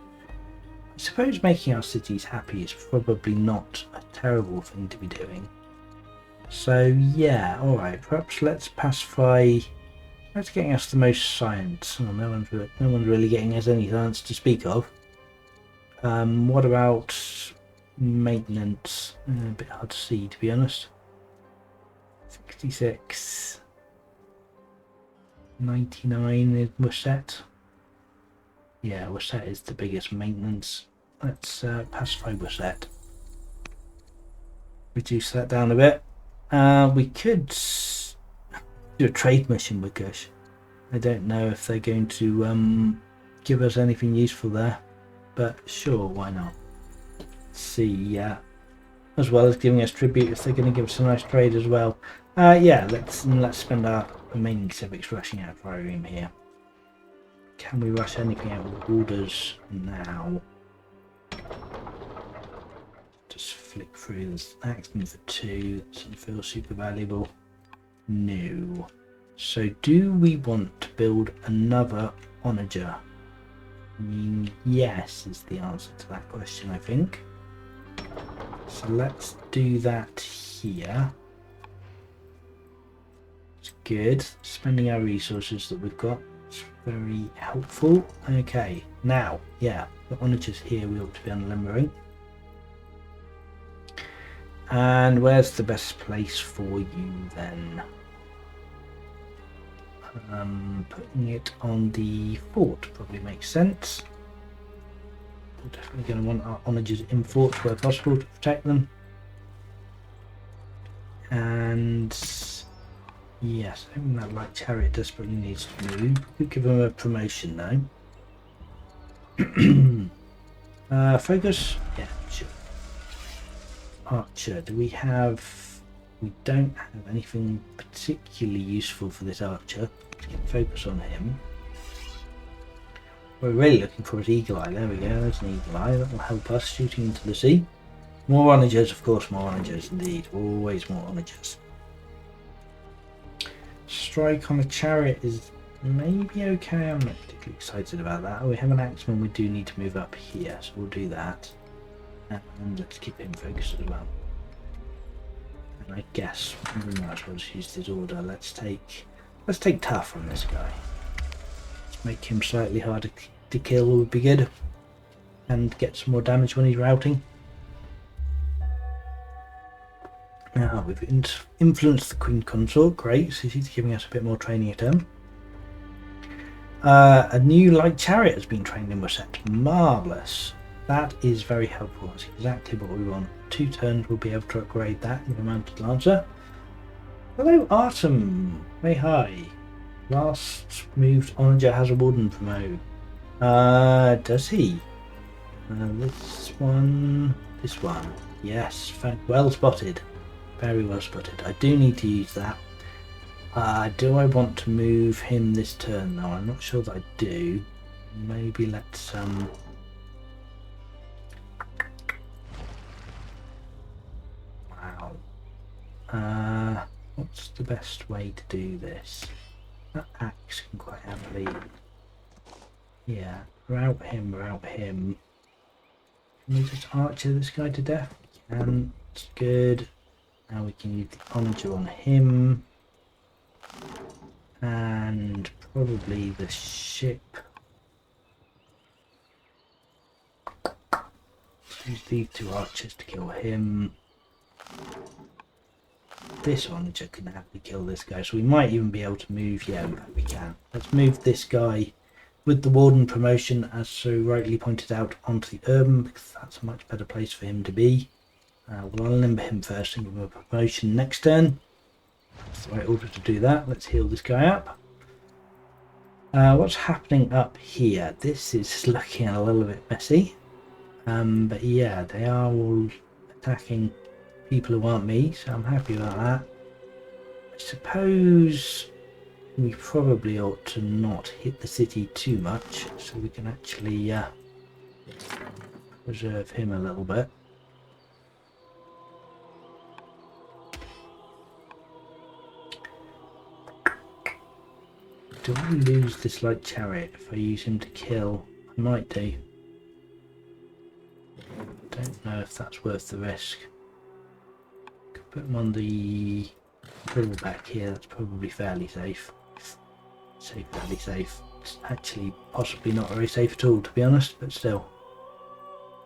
I suppose making our cities happy is probably not a terrible thing to be doing. So yeah, alright, perhaps let's pacify. That's getting us the most science. Oh, no one's really getting us any science to speak of. What about maintenance? A bit hard to see, to be honest. 66, 99 is Worcet. Yeah, Worcet is the biggest maintenance. Let's pacify Worcet. Reduce that down a bit. We could do a trade mission with Gush. I don't know if they're going to give us anything useful there, but sure, why not? Let's see, as well as giving us tribute, if they're going to give us a nice trade as well. Yeah, let's spend our remaining civics rushing out of trireme here. Can we rush anything out with orders now? Just flick through this axeman for 2. Doesn't feel super valuable. No. So do we want to build another onager? I mean, yes is the answer to that question, I think. So let's do that here. It's good. Spending our resources that we've got. It's very helpful. Okay, now, yeah, the onagers here we ought to be unlimbering. And where's the best place for you then? Putting it on the fort probably makes sense. We're definitely going to want our onagers in forts where possible to protect them. And yes, I think that light chariot desperately needs to move. We could give them a promotion though. Focus? Yeah, sure. Archer, do we have... We don't have anything particularly useful for this archer. Let's get focus on him. What we're really looking for is Eagle Eye. There we go, there's an Eagle Eye. That will help us shooting into the sea. More onagers, of course, more onagers indeed. Always more onagers. Strike on a chariot is maybe okay. I'm not particularly excited about that. Oh, we have an axeman. We do need to move up here, so we'll do that. And let's keep him focused as well. And I guess we might as well just use this order. Let's take tough on this guy. Let's make him slightly harder to kill would be good. And get some more damage when he's routing. Now we've influenced the Queen Consort, great, so she's giving us a bit more training at home. A new light chariot has been trained in Wasset, marvellous. That is very helpful, that's exactly what we want. 2 turns we'll be able to upgrade that with a mounted lancer. Hello Artem, way hi. Last moved Onager has a warden promote. Does he? This one, yes, well spotted. Very well spotted. I do need to use that. Do I want to move him this turn though? I'm not sure that I do. Maybe let's wow. What's the best way to do this? That axe can quite happily. Yeah, route him. Can we just archer this guy to death? We can. It's good. Now we can use the onager on him. And probably the ship. Use these 2 archers to kill him. This onager can happily kill this guy, so we might even be able to move. Yeah, we can. Let's move this guy with the warden promotion, as so rightly pointed out, onto the urban, because that's a much better place for him to be. We'll unlimber him first and give him a promotion next turn. That's the right order to do that. Let's heal this guy up. What's happening up here? This is looking a little bit messy. But yeah, they are all attacking people who aren't me, so I'm happy about that. I suppose we probably ought to not hit the city too much, so we can actually preserve him a little bit. Do I lose this light chariot if I use him to kill? I might do. Don't know if that's worth the risk. Could put him on the hill back here, that's probably fairly safe. Fairly safe. It's actually possibly not very safe at all, to be honest, but still.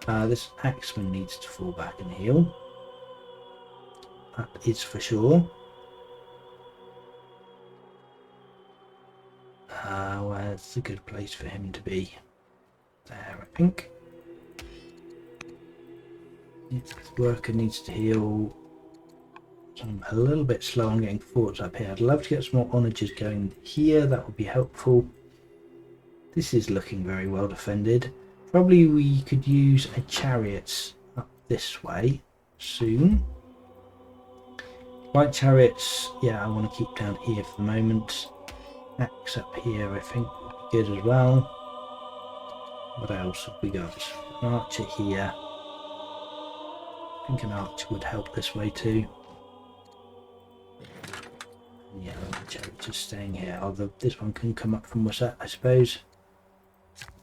This axeman needs to fall back and heal. That is for sure. Where's a good place for him to be? There, I think. This worker needs to heal. I'm a little bit slow on getting forts up here. I'd love to get some more onagers going here. That would be helpful. This is looking very well defended. Probably we could use a chariot up this way soon. Light chariots, yeah, I want to keep down here for the moment. Axe up here, I think would be good as well. What else have we got? An archer here. I think an archer would help this way too. Yeah, the chariot's just staying here. Although this one can come up from Wasset, I suppose.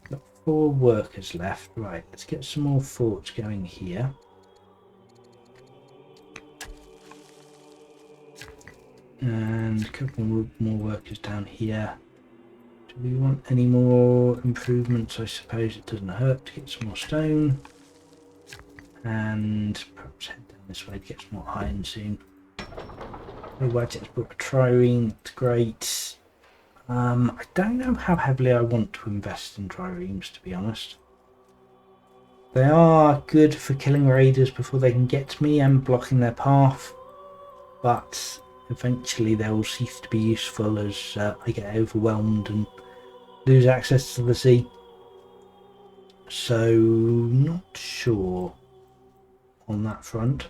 Got 4 workers left. Right, let's get some more forts going here. And a couple more workers down here. Do we want any more improvements? I suppose it doesn't hurt to get some more stone. And perhaps head down this way to get some more iron soon. The Wadget's brought a trireme, that's great. I don't know how heavily I want to invest in triremes, to be honest. They are good for killing raiders before they can get to me and blocking their path, but eventually they will cease to be useful as I get overwhelmed and lose access to the sea. So, not sure on that front.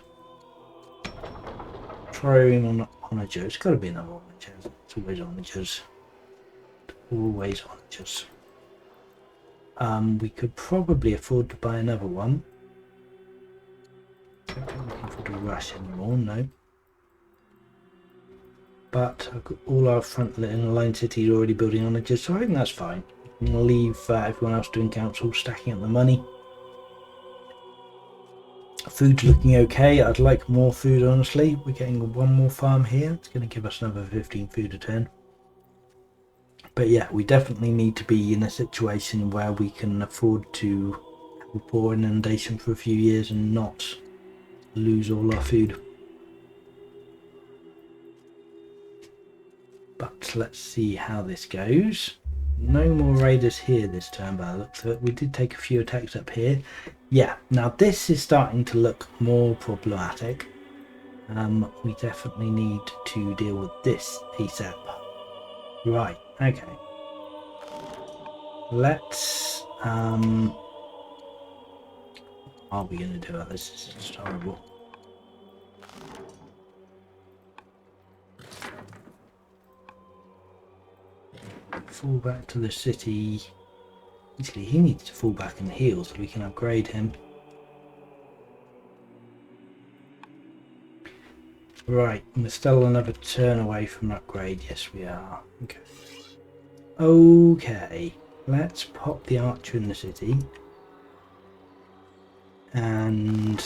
Trireme on onager. It's got to be another onager. It's always onagers. Always onagers. We could probably afford to buy another one. I don't think we can afford to rush anymore, no. But I've got all our front line cities already building onagers, so I think that's fine. We'll leave everyone else doing council, stacking up the money. Food's looking okay. I'd like more food, honestly. We're getting one more farm here. It's going to give us another 15 food a turn. But yeah, we definitely need to be in a situation where we can afford to have a poor inundation for a few years and not lose all our food. But let's see how this goes. No more raiders here this turn by the looks of it. We did take a few attacks up here. Yeah, now this is starting to look more problematic. We definitely need to deal with this ASAP. Right, okay. Let's what are we going to do about this? This is just horrible. Fall back to the city. Basically, he needs to fall back and heal so we can upgrade him. Right, we're still another turn away from an upgrade. Yes, we are. Okay. Okay, let's pop the archer in the city. And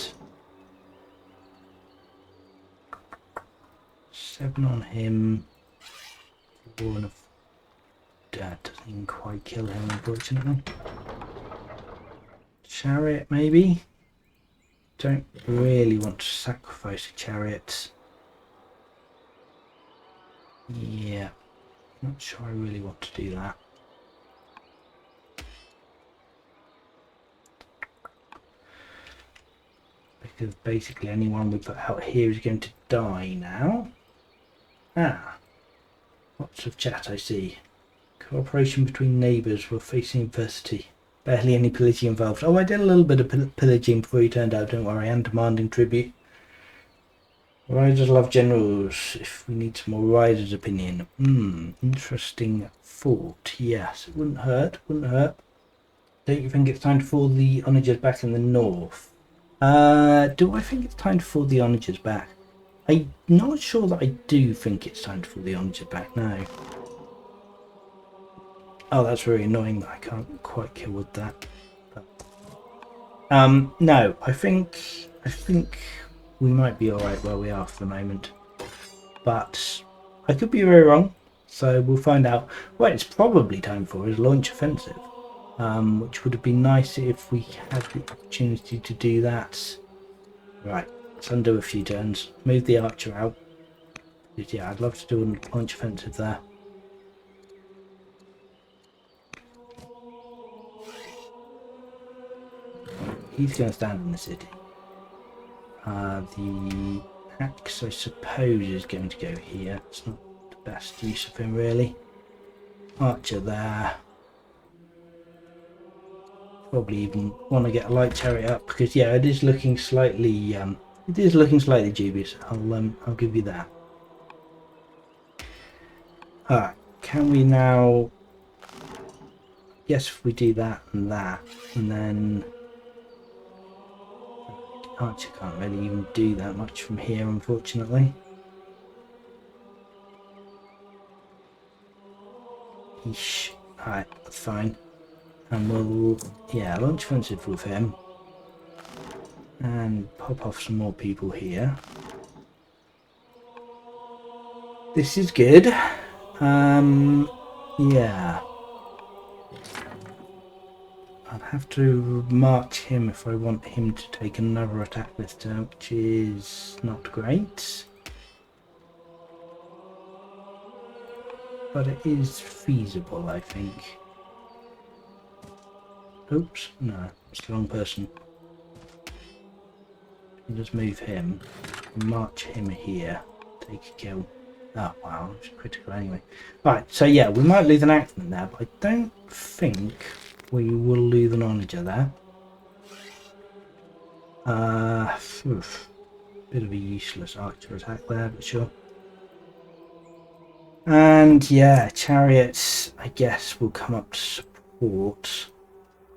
7 on him. 4 and a... That doesn't even quite kill him, unfortunately. Chariot, maybe? Don't really want to sacrifice a chariot. Yeah, not sure I really want to do that. Because basically anyone we put out here is going to die now. Ah, lots of chat I see. Cooperation between neighbours while facing adversity. Barely any pillaging involved. Oh, I did a little bit of pillaging before you turned out, don't worry, and demanding tribute. Riders love generals. If we need some more riders' opinion. Interesting thought. Yes, it wouldn't hurt, wouldn't hurt. Don't you think it's time to fall the onagers back in the north? Do I think it's time to fall the onagers back? I'm not sure that I do think it's time to fall the onagers back now. Oh, that's very annoying that I can't quite kill with that. But, no, I think we might be alright where we are for the moment. But I could be very wrong, so we'll find out. What it's probably time for is launch offensive, which would have been nice if we had the opportunity to do that. Right, let's undo a few turns, move the archer out. Because, yeah, I'd love to do a launch offensive there. He's going to stand in the city. The axe, I suppose, is going to go here. It's not the best use of him, really. Archer there. Probably even want to get a light chariot up because, yeah, it is looking slightly. It is looking slightly dubious. I'll give you that. All right. Can we now? Yes, if we do that, and then. Archer can't really even do that much from here, unfortunately. Eesh. Alright, that's fine. And we'll, yeah, launch offensive with him. And pop off some more people here. This is good. Yeah. I'll have to march him if I want him to take another attack this turn, which is not great. But it is feasible, I think. Oops, no, it's the wrong person. I'll just move him, march him here, take a kill. Oh wow, it's critical anyway. Right, so yeah, we might lose an accident there, but I don't think we will lose an onager there. Bit of a useless archer attack there, but sure. And yeah, chariots, I guess, will come up to support,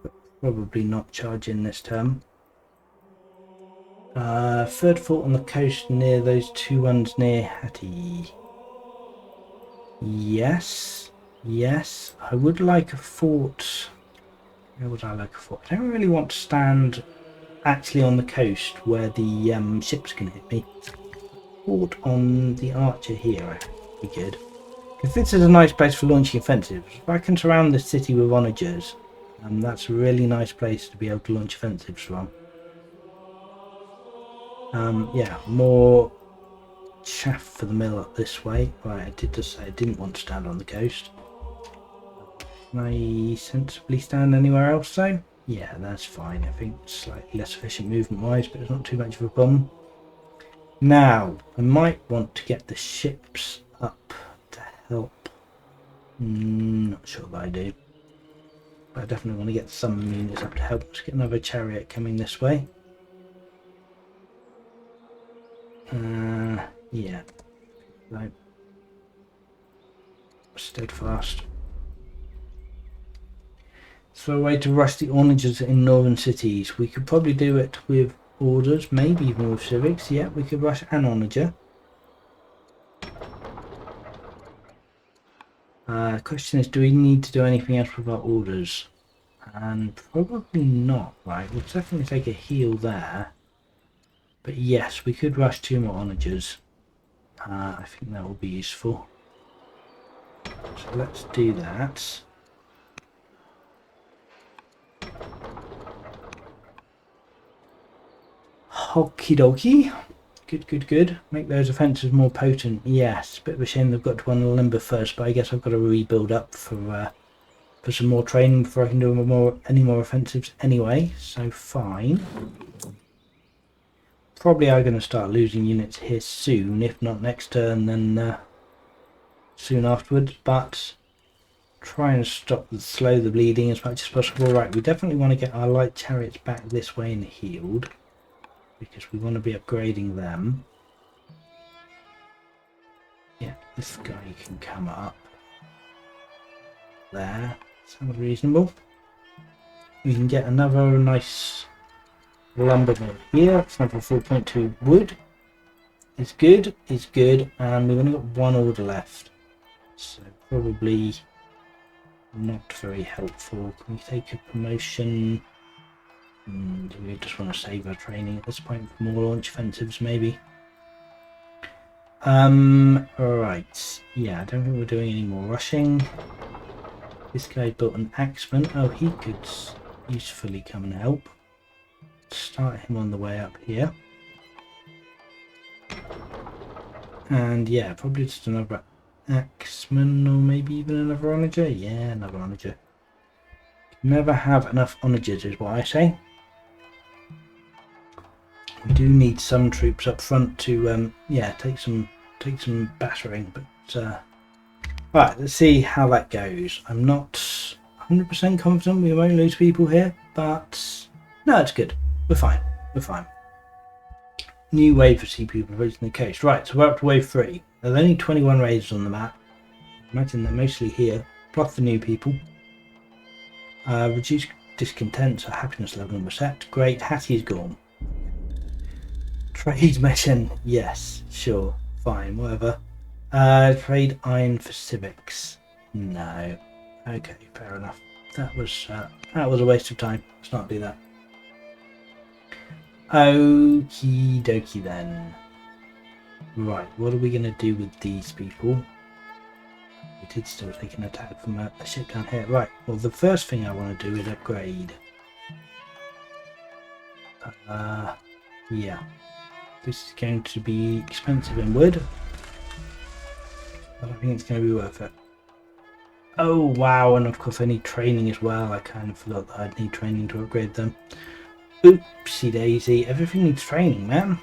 but probably not charge in this turn. Third fort on the coast near those two ones near Hattie. Yes, yes, I would like a fort. Where would I like a fort? I don't really want to stand actually on the coast where the ships can hit me. Port on the Archer here would be good. Because this is a nice place for launching offensives. If I can surround the city with onagers, that's a really nice place to be able to launch offensives from. Yeah, more chaff for the mill up this way. Right, I did just say I didn't want to stand on the coast. Can I sensibly stand anywhere else though? Yeah, that's fine. I think slightly less efficient movement wise, but it's not too much of a problem. Now, I might want to get the ships up to help. Not sure that I do. But I definitely want to get some units up to help. Let's get another chariot coming this way. Yeah. Right. Steadfast. So a way to rush the onagers in northern cities. We could probably do it with orders, maybe even with civics. Yeah, we could rush an onager. Question is, do we need to do anything else with our orders? And probably not, right? We'll definitely take a heal there. But yes, we could rush 2 more onagers. I think that will be useful. So let's do that. Okie dokie. Good. Make those offences more potent. Yes, bit of a shame they've got to unlimber first, but I guess I've got to rebuild up for some more training before I can do any more offensives anyway. So fine. Probably are going to start losing units here soon, if not next turn, then soon afterwards. But try and slow the bleeding as much as possible. Right, we definitely want to get our light chariots back this way and healed, because we want to be upgrading them. Yeah, this guy can come up there. Sounds reasonable. We can get another nice lumber mill here. It's another 4.2 wood. It's good, and we've only got 1 order left. So probably not very helpful. Can we take a promotion? Do we just want to save our training at this point for more launch offensives maybe? Right. Yeah, I don't think we're doing any more rushing. This guy built an axeman. Oh, he could usefully come and help. Start him on the way up here. And yeah, probably just another axeman, or maybe even another onager. Yeah, another onager. Never have enough onagers is what I say. We do need some troops up front to yeah, take some battering, but right, let's see how that goes. I'm not 100% confident we won't lose people here, but no, it's good. We're fine. New wave for CPU approaching the coast. Right, so we're up to wave 3. There's only 21 raiders on the map. Imagine they're mostly here. Block for new people. Reduce discontent, so happiness level was set. Great, Hattie's gone. Trade mission, yes, sure, fine, whatever. Trade iron for civics. No. Okay, fair enough. That was a waste of time. Let's not do that. Okie dokie then. Right, what are we going to do with these people? We did still take an attack from a ship down here. Right, well the first thing I want to do is upgrade. Yeah. This is going to be expensive in wood, but I think it's going to be worth it. Oh wow, and of course I need training as well. I kind of forgot that I'd need training to upgrade them. Oopsie daisy, everything needs training, man.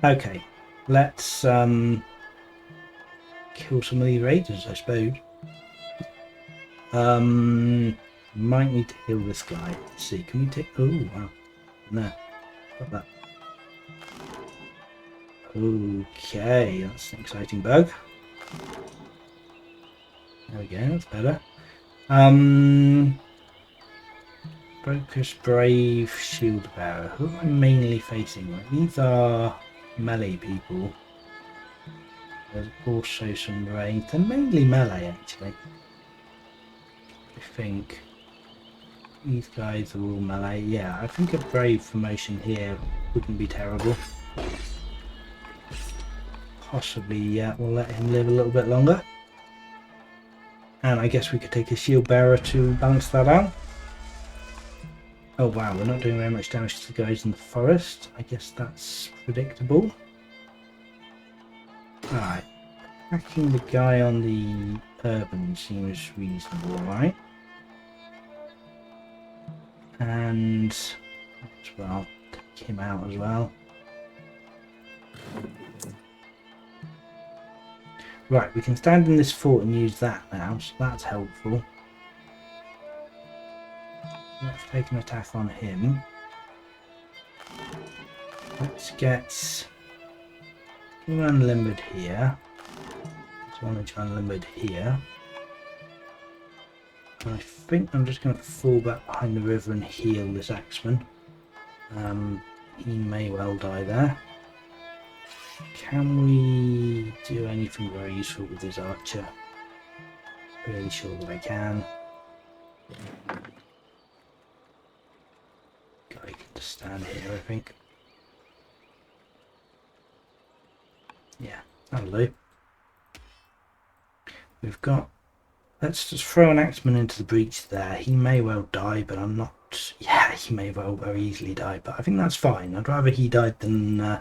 Okay, let's kill some of these raiders, I suppose. Might need to heal this guy. Let's see, can we take... Oh wow, no, got that. Okay, that's an exciting bug. There we go, that's better. Focus, Brave, Shield Bearer. Who am I mainly facing? Right, these are melee people. There's also some range. They're mainly melee, actually. I think. These guys are all melee. Yeah, I think a brave promotion here wouldn't be terrible. Possibly, yeah, we'll let him live a little bit longer. And I guess we could take a shield bearer to balance that out. Oh wow, we're not doing very much damage to the guys in the forest. I guess that's predictable. Alright, attacking the guy on the urban seems reasonable, right? And as well, take him out as well. Right, we can stand in this fort and use that now, so that's helpful. Let's take an attack on him. Let's get him unlimbered here. There's one unlimbered here. And I think I'm just going to fall back behind the river and heal this axeman. He may well die there. Can we do anything very useful with this archer? Really sure that I can. Guy can just stand here, I think. Yeah, that'll do. We've got... Let's just throw an axeman into the breach there. He may well die, but I'm not... Yeah, he may well very easily die, but I think that's fine. I'd rather he died than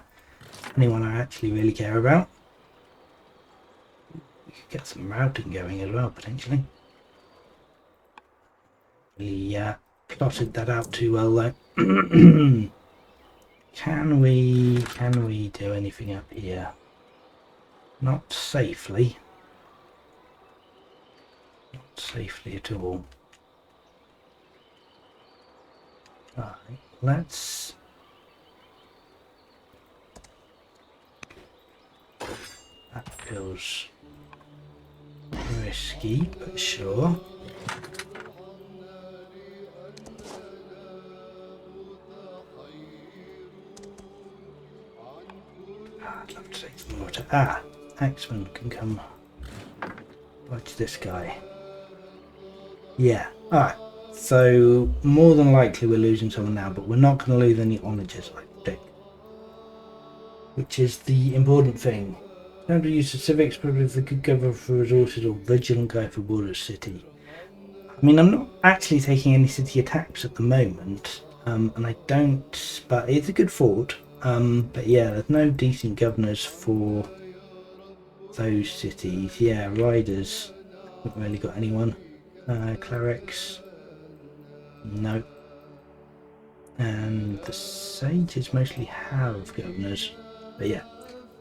anyone I actually really care about. We could get some routing going as well, potentially. We plotted that out too well, though. Can we do anything up here? Not safely. Not safely at all. Right, let's... That feels risky, but sure. I'd love to take some water. Axeman can come watch this guy. Yeah, alright. So, more than likely we're losing someone now, but we're not going to lose any onagers, I think. Which is the important thing. Don't use the civics, but if the good governor for resources or vigilant guy for border city. I mean, I'm not actually taking any city attacks at the moment, and I don't, but it's a good fort. But yeah, there's no decent governors for those cities. Yeah, riders, haven't really got anyone. Clerics, no. And the sages mostly have governors, but yeah,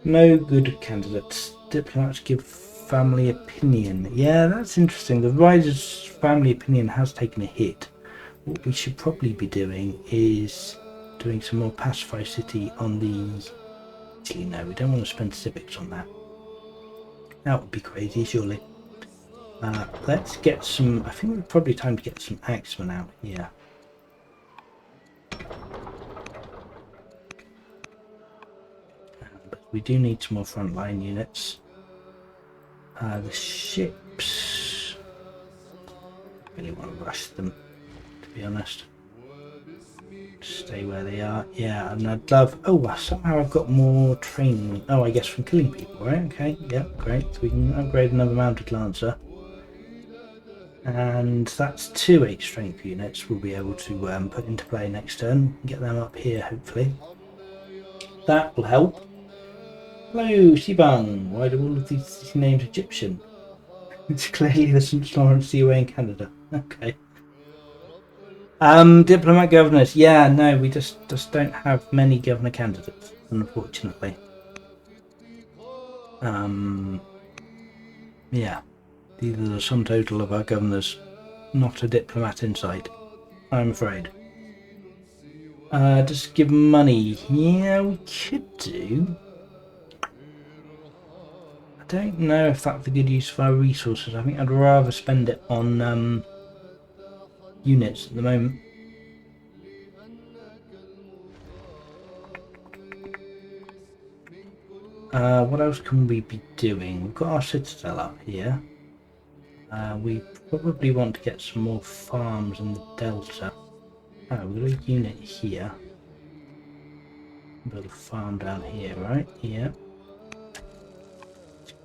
no good candidates. Diplomats give family opinion. Yeah, that's interesting. The rider's family opinion has taken a hit. What we should probably be doing is doing some more pacify city on the... Actually, no, we don't want to spend civics on that. That would be crazy, surely. Let's get some... I think it's probably time to get some axemen out here. But we do need some more frontline units. The ships... I really want to rush them, to be honest. Stay where they are. Yeah, and I'd love... Oh, somehow I've got more training. Oh, I guess from killing people, right? Okay, yeah, great. So we can upgrade another mounted lancer. And that's 2 8 strength units we'll be able to put into play next turn. Get them up here, hopefully. That will help. Hello, Shibang. Why do all of these names Egyptian? It's clearly the St. Lawrence Seaway in Canada. Okay. Diplomat governors. Yeah, no, we just don't have many governor candidates, unfortunately. Yeah, these are the sum total of our governors. Not a diplomat in sight, I'm afraid. Just give money. Yeah, we could do. I don't know if that's a good use of our resources. I think I'd rather spend it on units at the moment. What else can we be doing? We've got our citadel up here. We probably want to get some more farms in the delta. Oh, we've got a unit here. Build a farm down here, right? Yeah.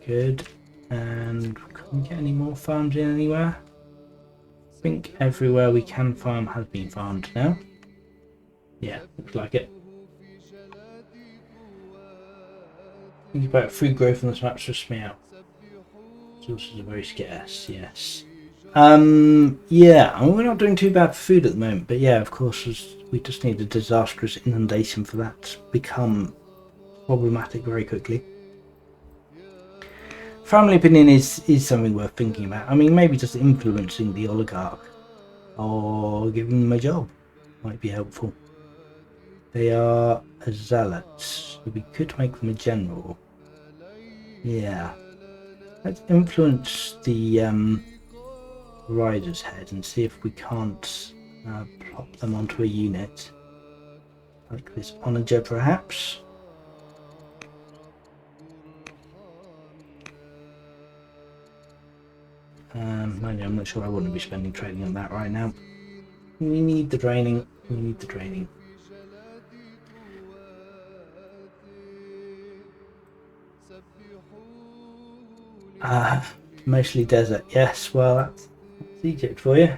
Good. And can we get any more farms in anywhere? I think everywhere we can farm has been farmed now. Yeah, looks like it. Think about food growth on this map stressed me out. Resources are very scarce, yes. Yeah, we're not doing too bad for food at the moment, but yeah, of course, we just need a disastrous inundation for that to become problematic very quickly. Family opinion is something worth thinking about. I mean, maybe just influencing the oligarch or giving them a job might be helpful. They are a zealot, so we could make them a general. Yeah. Let's influence the rider's head and see if we can't plop them onto a unit. Like this onager, perhaps. I'm not sure I wouldn't be spending training on that right now. We need the training. We need the training. Mostly desert. Yes, well, that's Egypt for you.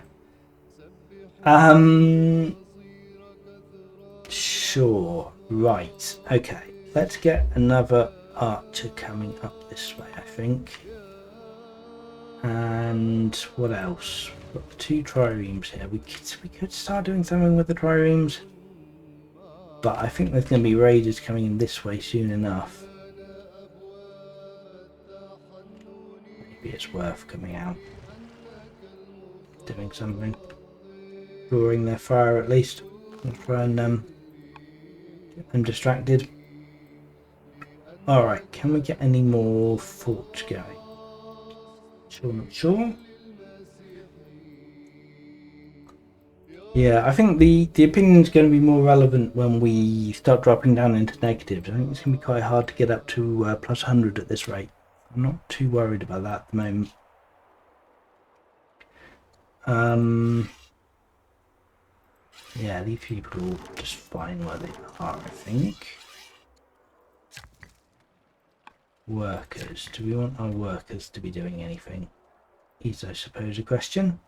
Sure. Right. Okay. Let's get another archer coming up this way, I think. And what else? We've got 2 triremes here. We could start doing something with the triremes, but I think there's going to be raiders coming in this way soon enough. Maybe it's worth coming out, doing something, drawing their fire at least, and try and get them distracted. All right, can we get any more forts going? Sure, not sure. Yeah, I think the opinion is going to be more relevant when we start dropping down into negatives. I think it's going to be quite hard to get up to plus 100 at this rate. I'm not too worried about that at the moment. Yeah, these people are all just fine where they are, I think. Workers. Do we want our workers to be doing anything? Is, I suppose, a question.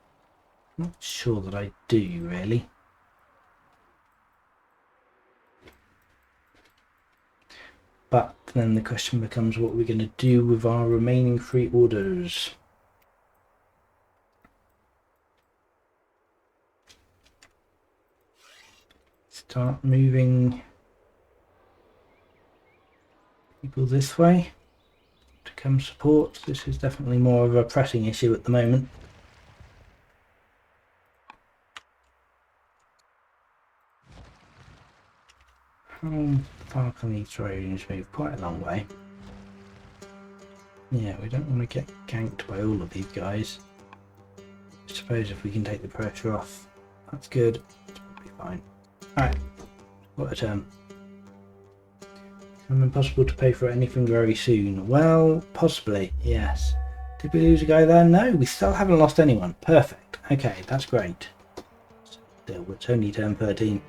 Not sure that I do, really. But then the question becomes what we're going to do with our remaining 3 orders. Start moving people this way to come support. This is definitely more of a pressing issue at the moment. How far can these triremes move? Quite a long way. Yeah, we don't want to get ganked by all of these guys. I suppose if we can take the pressure off, that's good. It's probably fine. Alright, what a turn. Impossible to pay for anything very soon. Well, possibly, yes. Did we lose a guy there? No, we still haven't lost anyone. Perfect. Okay, that's great. Still, it's only turn 13.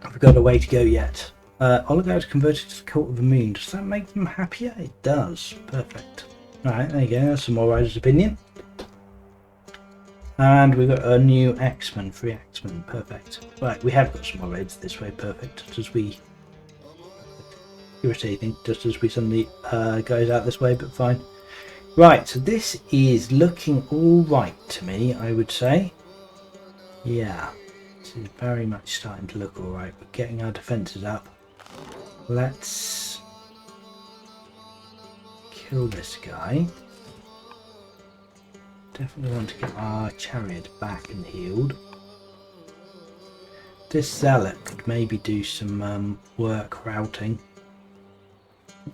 I've got a way to go yet. Oligarchs converted to the Cult of the Moon. Does that make them happier? It does. Perfect. Alright, there you go. That's some more Riders' Opinion. And we've got a new X-Men, 3 X-Men. Perfect. Right, we have got some more raids this way. Perfect. Just as we... irritating, just as we send the guys out this way, but fine. Right, so this is looking alright to me, I would say. Yeah. This is very much starting to look alright. We're getting our defences up. Let's kill this guy. Definitely want to get our chariot back and healed. This zealot could maybe do some work routing.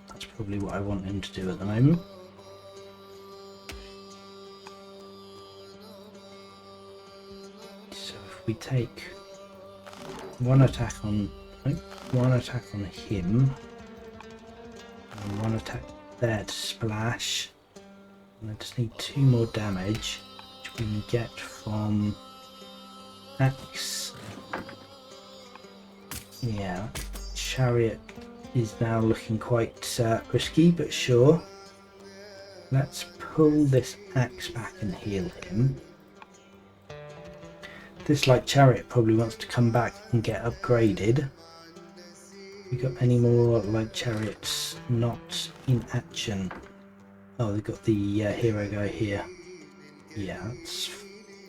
That's probably what I want him to do at the moment. So if we take one attack on him and one attack there to splash, I just need 2 more damage, which we can get from axe. Yeah, chariot is now looking quite risky, but sure. Let's pull this axe back and heal him. This light chariot probably wants to come back and get upgraded. We got any more light chariots not in action? Oh, they've got the hero guy here. Yeah,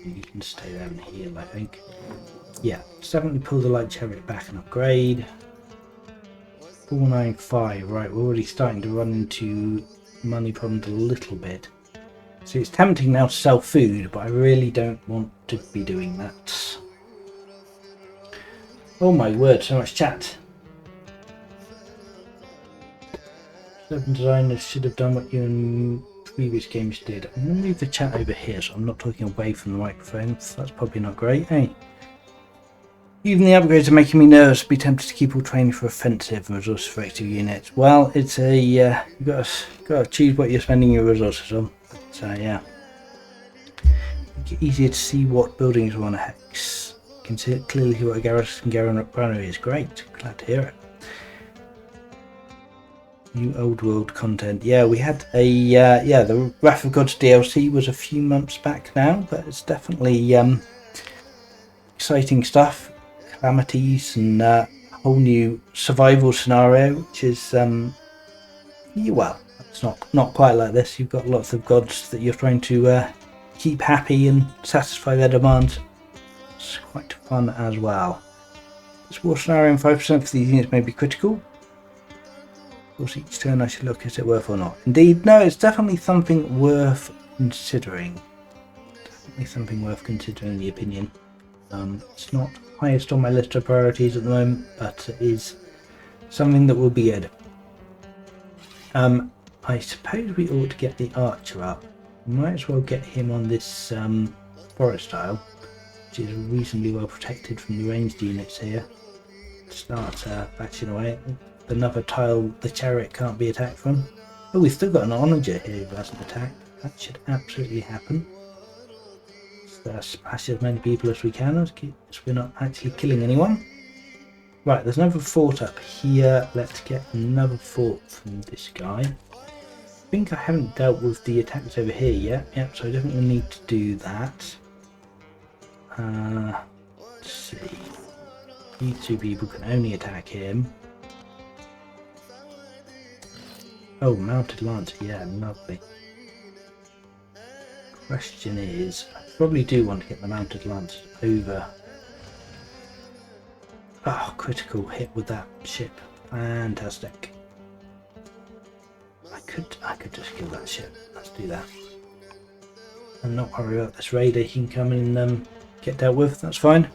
you can stay there and heal, I think. Yeah, let's definitely pull the light chariot back and upgrade. 495, right, we're already starting to run into money problems a little bit. So it's tempting now to sell food, but I really don't want to be doing that. Oh my word, so much chat. Certain designers should have done what you in previous games did. I'm going to move the chat over here so I'm not talking away from the microphone. So that's probably not great, hey? Even the upgrades are making me nervous. Be tempted to keep all training for offensive and resources for active units. Well, it's a you've got to choose what you're spending your resources on. So yeah, make it easier to see what buildings are on a hex. You can see clearly what a garrison granary is. Great, glad to hear it. New old world content. Yeah, we had a yeah, the Wrath of Gods DLC was a few months back now, but it's definitely exciting stuff. Calamities and a whole new survival scenario, which is yeah, well, it's not quite like this. You've got lots of gods that you're trying to keep happy and satisfy their demands. It's quite fun as well. This war scenario and 5% for these units may be critical. Of course, each turn I should look at it worth or not. Indeed, no, it's definitely something worth considering. Definitely something worth considering, in the opinion. It's not highest on my list of priorities at the moment, but it is something that will be good. I suppose we ought to get the archer up. We might as well get him on this forest tile, which is reasonably well protected from the ranged units here. Start bashing away. Another tile the chariot can't be attacked from. Oh, we've still got an onager here who hasn't attacked. That should absolutely happen. Let's smash as many people as we can, so we're not actually killing anyone. Right, there's another fort up here. Let's get another fort from this guy. I think I haven't dealt with the attacks over here yet. Yep, so I definitely need to do that. Let's see. These 2 people can only attack him. Oh, mounted lancer, yeah, lovely. Question is, I probably do want to get the mounted lancer over. Oh, critical hit with that ship. Fantastic. I could just kill that ship. Let's do that. And not worry about this raider. He can come in and get dealt with. That's fine.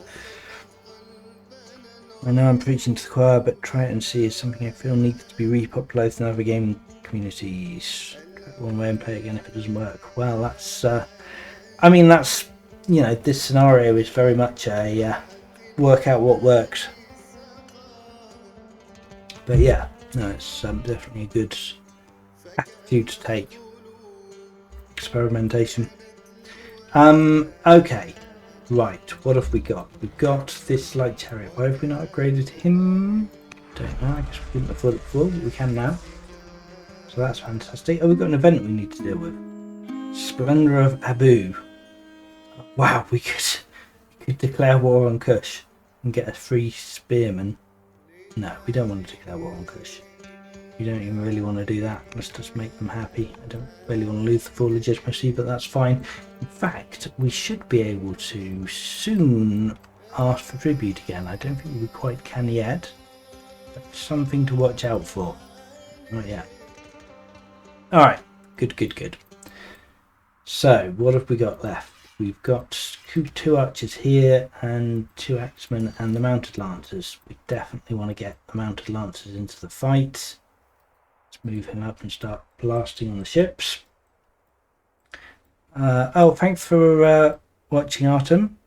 I know I'm preaching to the choir, but try it and see is something I feel needs to be repopulated in other gaming communities. One way and play again if it doesn't work. Well, that's I mean, that's, you know, this scenario is very much a work out what works. But yeah, no, it's definitely a good attitude to take. Experimentation. Okay, right, what have we got? We've got this light chariot. Why have we not upgraded him? Don't know, I guess we couldn't afford it before, but we can now. So that's fantastic. Oh, we've got an event we need to deal with. Splendor of Abu. Wow, we could declare war on Kush and get a free spearman. No, we don't want to declare war on Kush. We don't even really want to do that. Let's just make them happy. I don't really want to lose the full legitimacy, but that's fine. In fact, we should be able to soon ask for tribute again. I don't think we quite can yet. That's something to watch out for. Not yet. Alright, good. So, what have we got left? We've got 2 archers here and 2 axemen and the mounted lancers. We definitely want to get the mounted lancers into the fight. Let's move him up and start blasting on the ships. Oh, thanks for watching, Artem.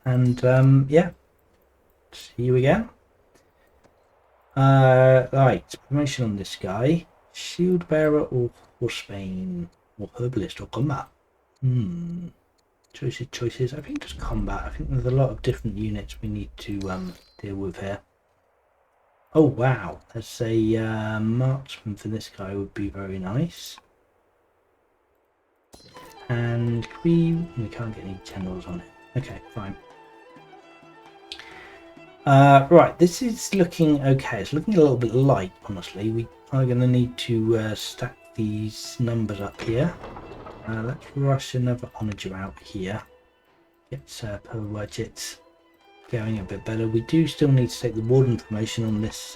And yeah, see you again. Right, promotion on this guy. Shield bearer or Horsebane? or herbalist or combat. Choices. I think just combat. I think there's a lot of different units we need to deal with here. Oh wow, there's a marksman for this guy would be very nice. And we can't get any generals on it. Okay, fine. Right, this is looking okay. It's looking a little bit light, honestly. We are going to need to stack these numbers up here. Let's rush another onager out here. Get per budget going a bit better. We do still need to take the warden promotion on this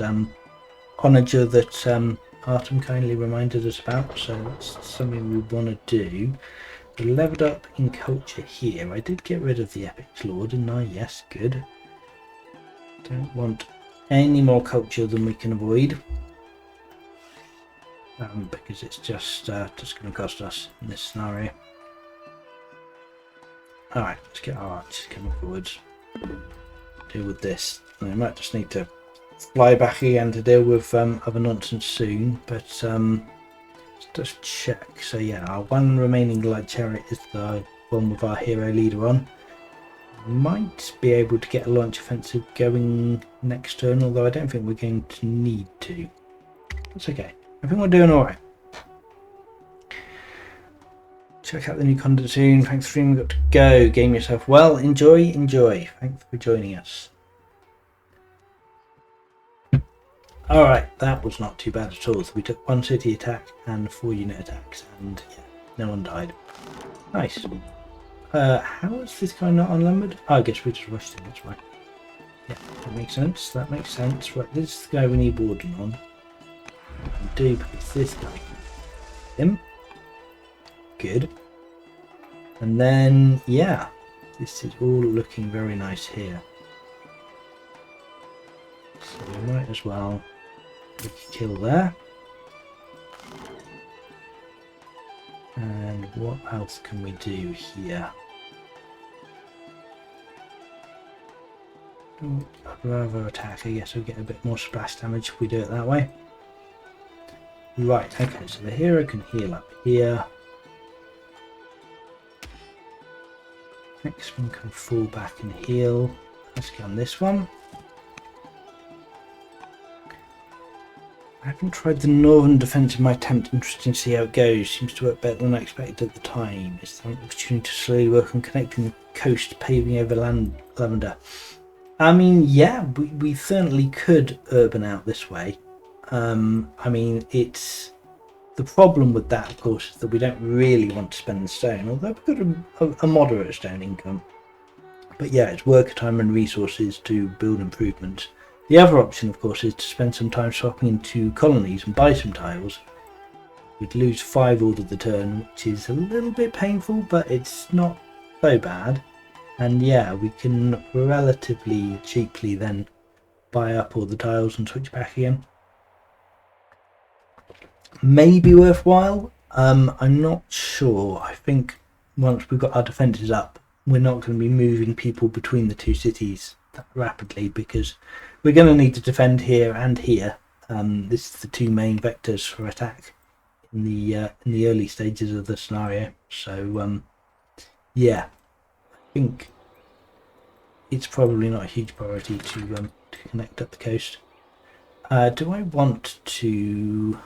onager that Artem kindly reminded us about, so that's something we want to do. We leveled up in culture here. I did get rid of the epic lord, didn't I? Yes, good. Don't want any more culture than we can avoid, because it's just going to cost us in this scenario. Alright, let's get our archers coming forwards. Deal with this. I might just need to fly back again to deal with other nonsense soon, but let's just check. So yeah, our one remaining light chariot is the one with our hero leader on. Might be able to get a launch offensive going next turn, although I don't think we're going to need to. That's okay. I think we're doing alright. Check out the new content soon. Thanks for streaming. Got to go. Game yourself well. Enjoy. Thanks for joining us. Alright, that was not too bad at all. So we took 1 city attack and 4 unit attacks, and yeah, no one died. Nice. How is this guy not unlumbered? Oh, I guess we just rushed him, that's right. Yeah, that makes sense. Right, this is the guy we need warden on. And do because this guy. Him. Good. And then, yeah, this is all looking very nice here. So we might as well make a kill there. And what else can we do here? I'd rather attack. I guess we'll get a bit more splash damage if we do it that way. Right, okay, so the hero can heal up here. Next one can fall back and heal. Let's get on this one. I haven't tried the northern defence in my attempt. Interesting to see how it goes. Seems to work better than I expected at the time. Is there an opportunity to slowly work on connecting the coast, paving over lavender? I mean, yeah, we certainly could urban out this way. I mean, it's the problem with that, of course, is that we don't really want to spend the stone, although we've got a moderate stone income. But yeah, it's worker time and resources to build improvements. The other option, of course, is to spend some time swapping into colonies and buy some tiles. We'd lose 5 orders the turn, which is a little bit painful, but it's not so bad. And yeah, we can relatively cheaply then buy up all the tiles and switch back again. Maybe worthwhile. I'm not sure. I think once we've got our defences up, we're not going to be moving people between the 2 cities that rapidly, because we're going to need to defend here and here. This is the 2 main vectors for attack in the early stages of the scenario. So yeah, I think it's probably not a huge priority to connect up the coast. Do I want to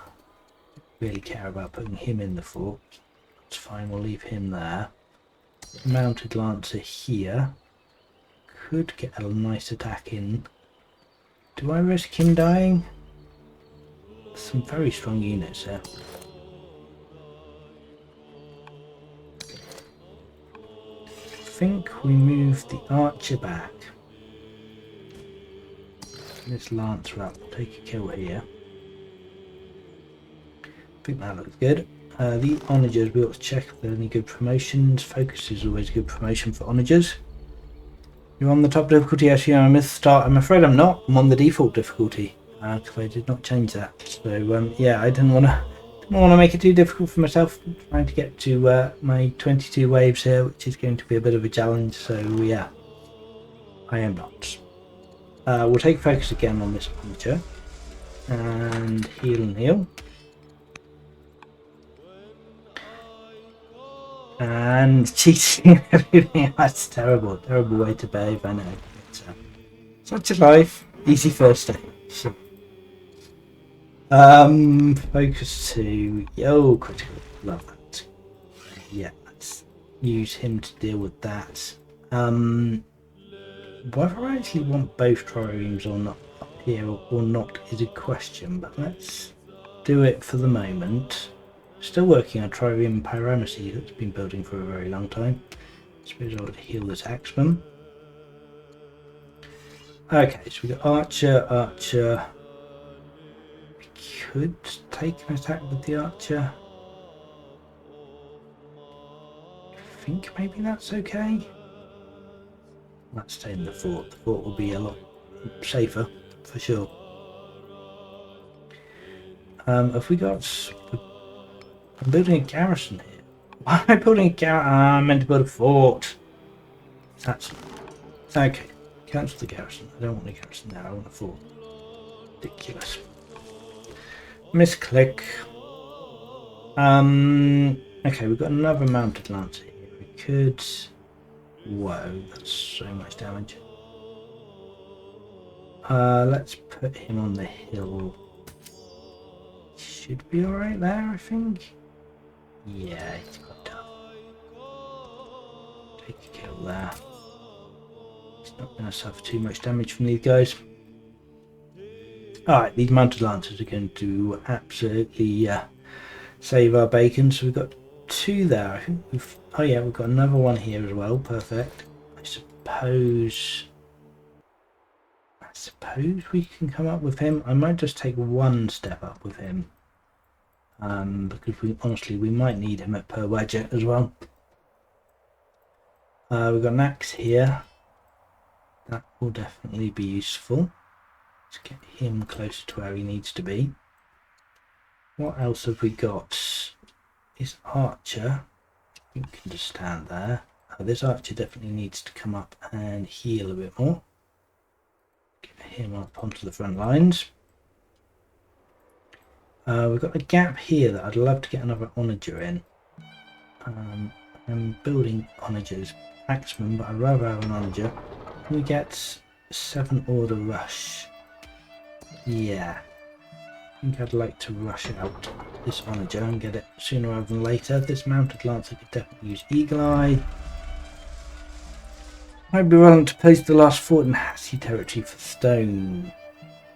really care about putting him in the fort? That's fine, we'll leave him there. Mounted Lancer here could get a nice attack in. Do I risk him dying? Some very strong units there. I think we move the archer back. This lancer up, take a kill here. I think that looks good. The onagers, we ought to check if there are any good promotions. Focus is always a good promotion for onagers. You're on the top difficulty, yes, I'm a start. I'm afraid I'm not. I'm on the default difficulty because I did not change that. So yeah, I didn't want to make it too difficult for myself. I'm trying to get to my 22 waves here, which is going to be a bit of a challenge. So yeah, I am not. We'll take focus again on this onager and heal and heal. And cheating and everything. That's terrible. Terrible way to behave, I know. But, such a life. Easy first day. So, focus 2. Oh, critical. Love that. Yeah, let's use him to deal with that. Whether I actually want both triremes or not up here or not is a question, but let's do it for the moment. Still working on trireme pyramidal that's been building for a very long time. I suppose I would heal this axeman. Okay, so we got archer. We could take an attack with the archer. I think maybe that's okay. Let's stay in the fort. The fort will be a lot safer, for sure. Have we got... I'm building a garrison here. Why am I building a garrison? I meant to build a fort. That's... Okay. Cancel the garrison. I don't want a garrison now. I want a fort. Ridiculous. Misclick. Okay, we've got another mounted lancer here. We could... Whoa, that's so much damage. Let's put him on the hill. Should be alright there, I think. Yeah, he's quite tough. Take a kill there. It's not going to suffer too much damage from these guys. Alright, these mounted lancers are going to absolutely save our bacon. So we've got 2 there. I think we've... Oh yeah, we've got another one here as well. Perfect. I suppose we can come up with him. I might just take 1 step up with him. Because honestly we might need him at per wedget as well. We've got an axe here. That will definitely be useful. Let's get him closer to where he needs to be. What else have we got? This archer, you can just stand there. This archer definitely needs to come up and heal a bit more. Get him up onto the front lines. We've got a gap here that I'd love to get another onager in. I'm building onagers, axemen, but I'd rather have an onager. Can we get 7 order rush? Yeah. I think I'd like to rush out this onager and get it sooner rather than later. This mounted lancer could definitely use Eagle Eye. I'd be willing to place the last fort in Hassie territory for stone.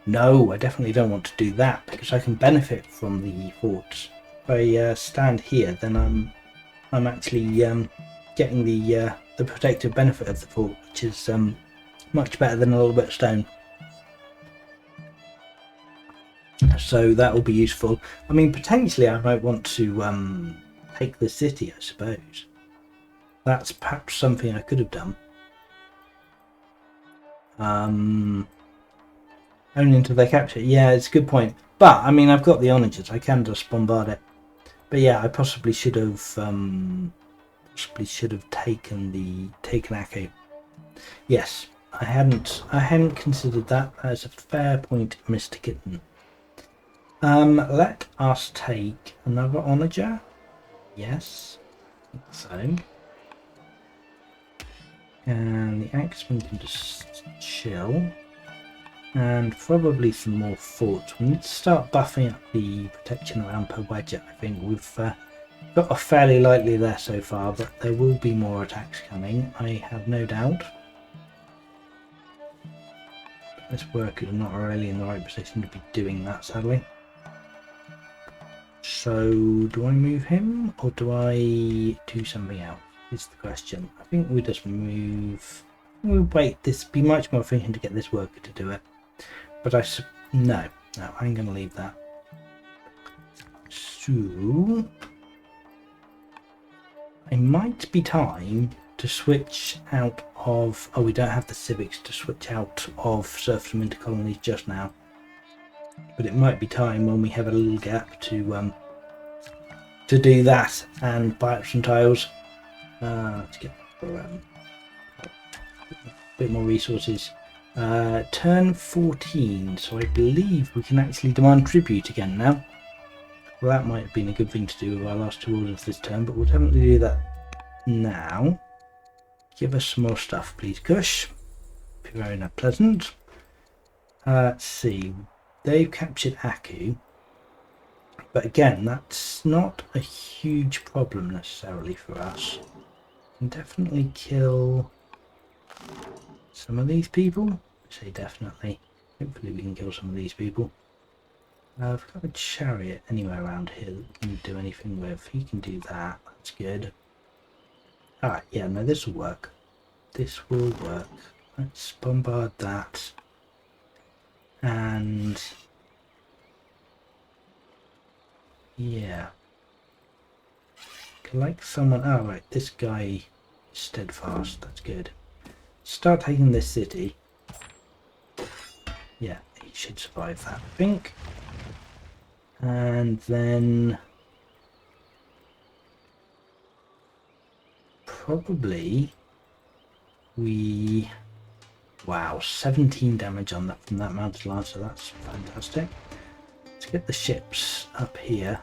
No, I definitely don't want to do that because I can benefit from the fort. If I stand here, then I'm actually getting the protective benefit of the fort, which is much better than a little bit of stone. So that will be useful. I mean, potentially I might want to take the city, I suppose. That's perhaps something I could have done. Only until they capture it. Yeah, it's a good point. But I mean, I've got the onagers. I can just bombard it. But yeah, I possibly should have taken Akko. Yes, I hadn't considered that. That's a fair point, Mr. Kitten. Let us take another onager. Yes, I think so. And the axeman can just chill. And probably some more forts. We need to start buffing up the protection around per wedget. I think we've got off fairly lightly there so far, but there will be more attacks coming, I have no doubt. This worker is not really in the right position to be doing that, sadly. So, do I move him or do I do something else? Is the question. I think we just move. We'll wait. This would be much more efficient to get this worker to do it. But no, I'm going to leave that. So, it might be time to switch out of... Oh, we don't have the civics to switch out of serfdom into colonies just now. But it might be time when we have a little gap to do that and buy up some tiles. Let's get a bit more resources. Turn 14, so I believe we can actually demand tribute again now. Well, that might have been a good thing to do with our last 2 orders this turn, but we'll definitely do that Now, give us some more stuff, please, Kush. Be very pleasant. Let's see. They've captured Aku. But again, that's not a huge problem necessarily for us. We can definitely kill some of these people. I say definitely. Hopefully we can kill some of these people. I've got a chariot anywhere around here that we can do anything with. He can do that. That's good. Alright, yeah, no, this will work. This will work. Let's bombard that. And yeah. Like someone. Oh, right, this guy is steadfast. That's good. Start taking this city. Yeah, he should survive that, I think. And then probably we. Wow, 17 damage on that from that mounted lancer. That's fantastic. Let's get the ships up here.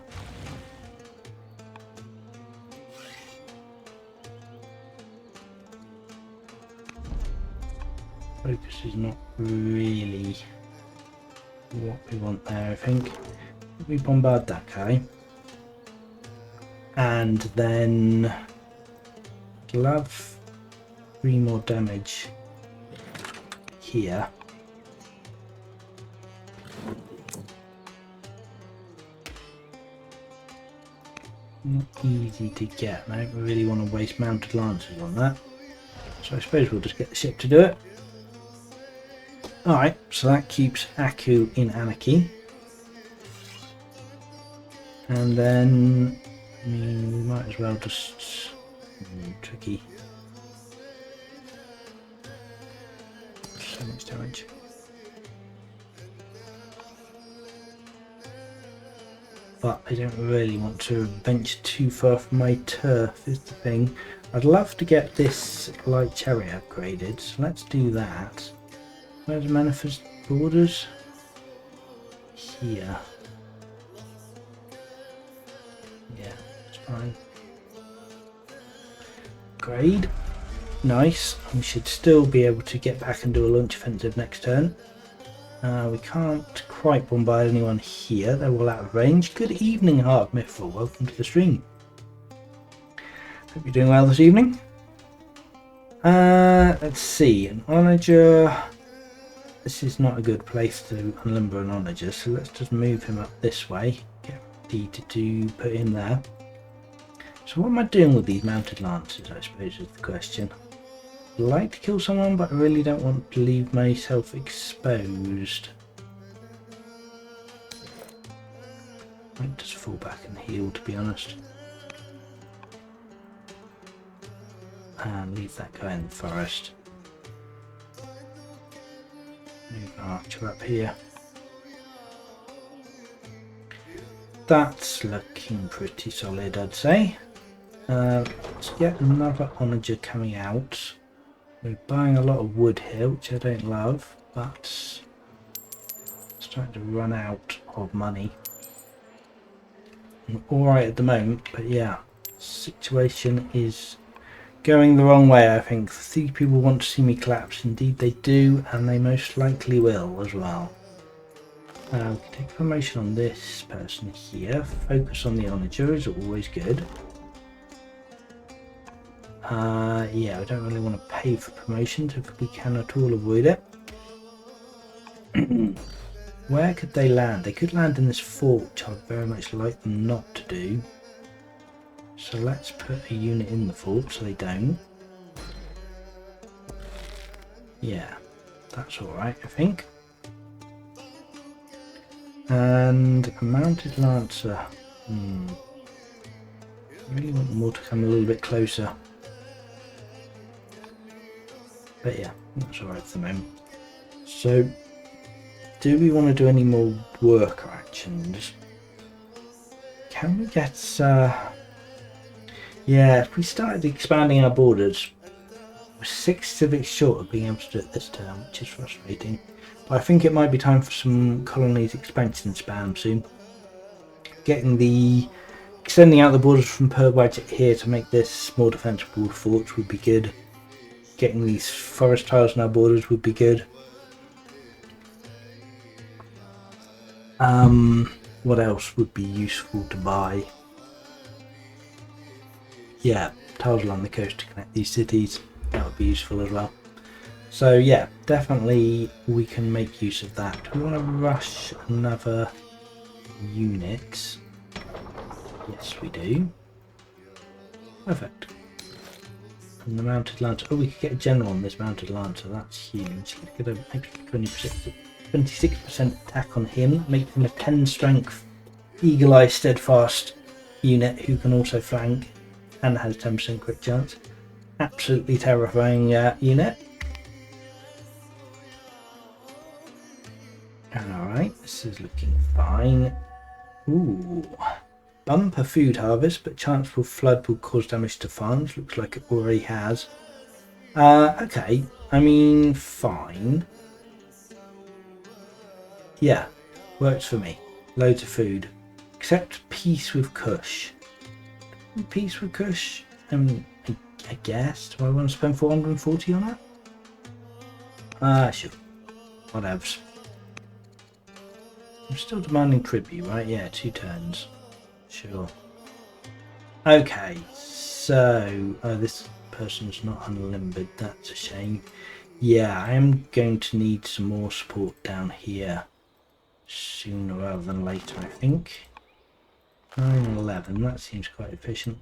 Focus is not really what we want there, I think. We bombard that guy. And then we'll have 3 more damage here. Not easy to get. I don't really want to waste mounted lancers on that. So I suppose we'll just get the ship to do it. Alright, so that keeps Aku in anarchy. And then, I mean, we might as well just... tricky. So much damage. But I don't really want to venture too far from my turf is the thing. I'd love to get this light chariot upgraded, so let's do that. Where's Manifest Borders? Here. Yeah, it's fine. Grade. Nice. We should still be able to get back and do a launch offensive next turn. We can't quite bombard anyone here. They're all out of range. Good evening, Heart Mithril. Welcome to the stream. Hope you're doing well this evening. Let's see. An onager. This is not a good place to unlimber an onager, so let's just move him up this way. Get ready to put him there. So what am I doing with these mounted lancers, I suppose, is the question. I'd like to kill someone, but I really don't want to leave myself exposed. I might just fall back and heal, to be honest. And leave that guy in the forest. Move Archer up here. That's looking pretty solid, I'd say. Let's get another onager coming out. We're buying a lot of wood here, which I don't love, but it's starting to run out of money. I'm alright at the moment, but yeah, situation is going the wrong way, I think. These people want to see me collapse. Indeed they do, and they most likely will as well. We can take promotion on this person here. Focus on the onager is always good. Yeah, I don't really want to pay for promotions if we can at all avoid it. Where could they land? They could land in this fort, which I'd very much like them not to do. So let's put a unit in the fort so they don't. Yeah, that's alright, I think. And a mounted lancer. I really want them all to come a little bit closer. But yeah, that's alright at the moment. So, do we want to do any more worker actions? Can we get... yeah, if we started expanding our borders, we're 6 civics short of being able to do it this term, which is frustrating. But I think it might be time for some colonies expansion spam soon. Getting the Extending out the borders from per budget here to make this more defensible forts would be good. Getting these forest tiles on our borders would be good. What else would be useful to buy? Yeah, tiles along the coast to connect these cities. That would be useful as well. So yeah, definitely we can make use of that. Do we want to rush another unit? Yes, we do. Perfect. And the mounted lancer. Oh, we could get a general on this mounted lancer. That's huge. Get an extra 26% attack on him. Make him a 10 strength, eagle eye, steadfast unit who can also flank and has 10% crit chance. Absolutely terrifying unit. Alright, this is looking fine. Ooh. Bumper food harvest, but chance for flood will cause damage to farms. Looks like it already has. Okay, I mean, fine. Yeah, works for me. Loads of food. Except peace with Kush. Peace with Kush? I guess. Do I want to spend 440 on it? Sure. Whatevs. I'm still demanding tribute, right? Yeah, 2 turns. Sure. Okay, so this person's not unlimbered. That's a shame. Yeah, I am going to need some more support down here sooner rather than later, I think. 9-11, that seems quite efficient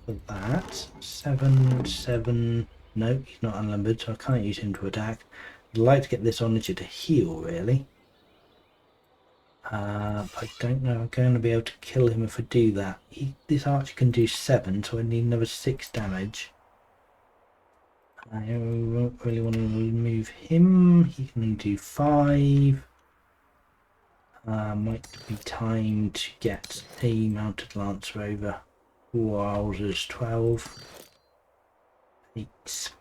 for that. 7-7, no, he's not unlimbered, so I can't use him to attack. I'd like to get this onager to heal, really. I don't know I'm going to be able to kill him if I do that. This archer can do 7, so I need another 6 damage. I don't really want to remove him. He can do 5. Might be time to get a mounted lancer over. Wowzers, 12. 8.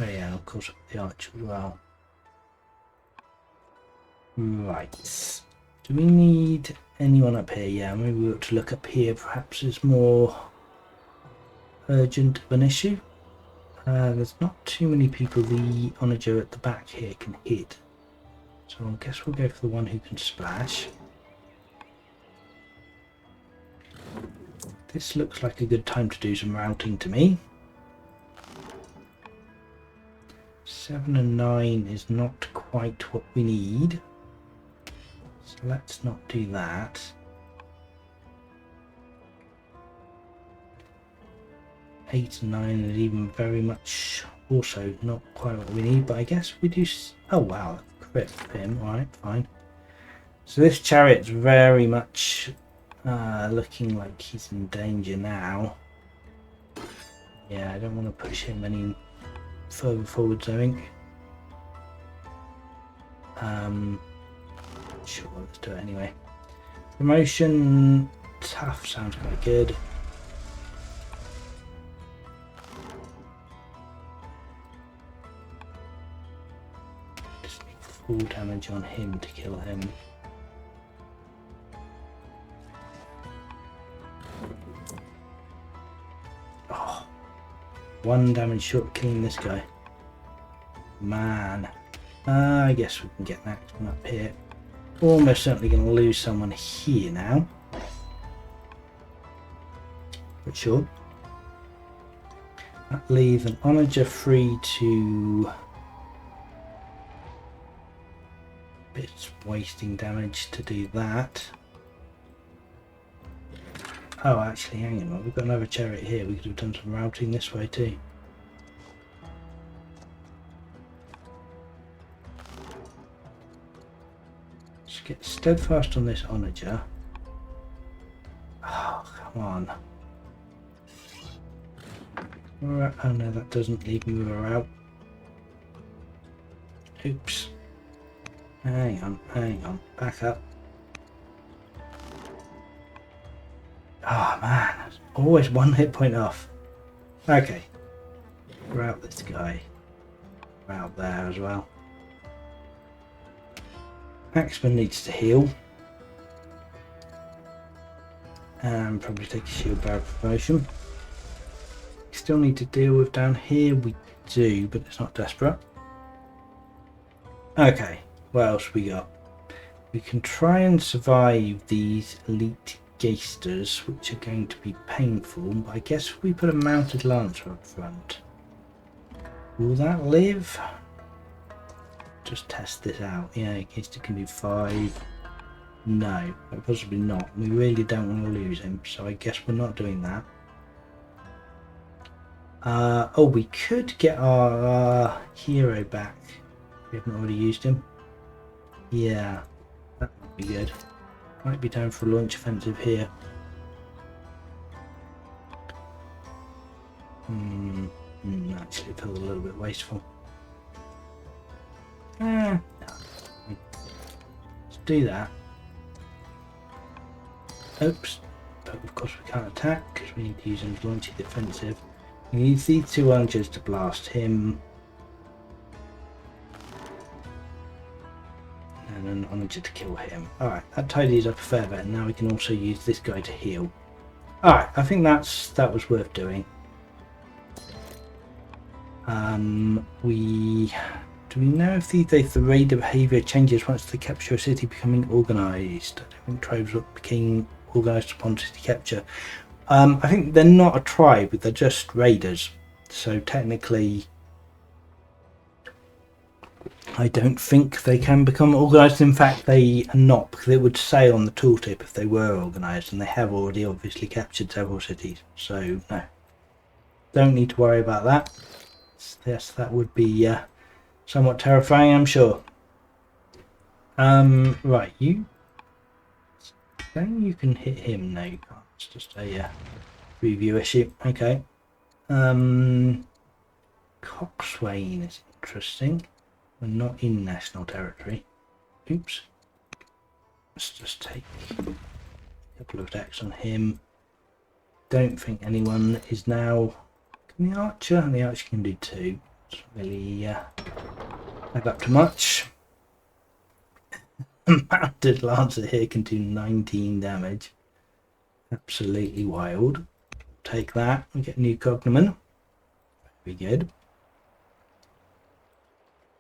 Oh yeah, of course the archer as well. Right. Do we need anyone up here? Yeah, maybe we ought to look up here. Perhaps it's more urgent of an issue. There's not too many people the onager at the back here can hit. So I guess we'll go for the one who can splash. This looks like a good time to do some routing to me. 7 and 9 is not quite what we need. So let's not do that. 8 and 9 is even very much also not quite what we need, but I guess we do. Oh wow, crit for him. Alright, fine. So this chariot's very much looking like he's in danger now. Yeah, I don't want to push him any further forwards, I think. Sure, let's do it anyway. Promotion tough sounds quite good. Just need full damage on him to kill him. Oh, 1 damage short of killing this guy. Man. I guess we can get an axeman up here. Almost certainly going to lose someone here now. But sure. That leaves an onager free to... It's wasting damage to do that. Oh, actually, hang on. We've got another chariot here. We could have done some routing this way too. Let's get steadfast on this onager. Oh, come on. Right. Oh no, that doesn't leave me with a route. Oops. Hang on. Back up. Oh man, always 1 hit point off. Okay. Route this guy. Route there as well. Axeman needs to heal. And probably take a shield bearer promotion. Still need to deal with down here. We do, but it's not desperate. Okay, what else we got? We can try and survive these elite Geisters, which are going to be painful, but I guess if we put a mounted lancer up front, will that live? Just test this out. Yeah, Geister can do 5. No, possibly not. We really don't want to lose him, so I guess we're not doing that. Oh, we could get our hero back. We haven't already used him. Yeah, that might be good. Might be down for a launch offensive here. Actually, it feels a little bit wasteful. No. Let's do that. Oops. But of course we can't attack because we need to use him to launch the offensive. We need these 2 archers to blast him. And an onager to kill him. Alright, that tidies up a fair bit. Now we can also use this guy to heal. Alright, I think that was worth doing. Do we know if the raider behaviour changes once they capture a city becoming organised? I don't think tribes became organised upon city capture. I think they're not a tribe, they're just raiders. So technically, I don't think they can become organised. In fact, they are not, because it would say on the tooltip if they were organised, and they have already obviously captured several cities. So no, don't need to worry about that. Yes, that would be somewhat terrifying, I'm sure. Right, you can hit him. No, you can't. It's just a review issue. Okay. Coxswain is interesting. We're not in national territory. Oops. Let's just take a couple of attacks on him. Don't think anyone is now. Can the archer? And the archer can do 2. It's really live up to much. Mounted lancer here can do 19 damage. Absolutely wild. Take that. We get a new cognomen. Very good.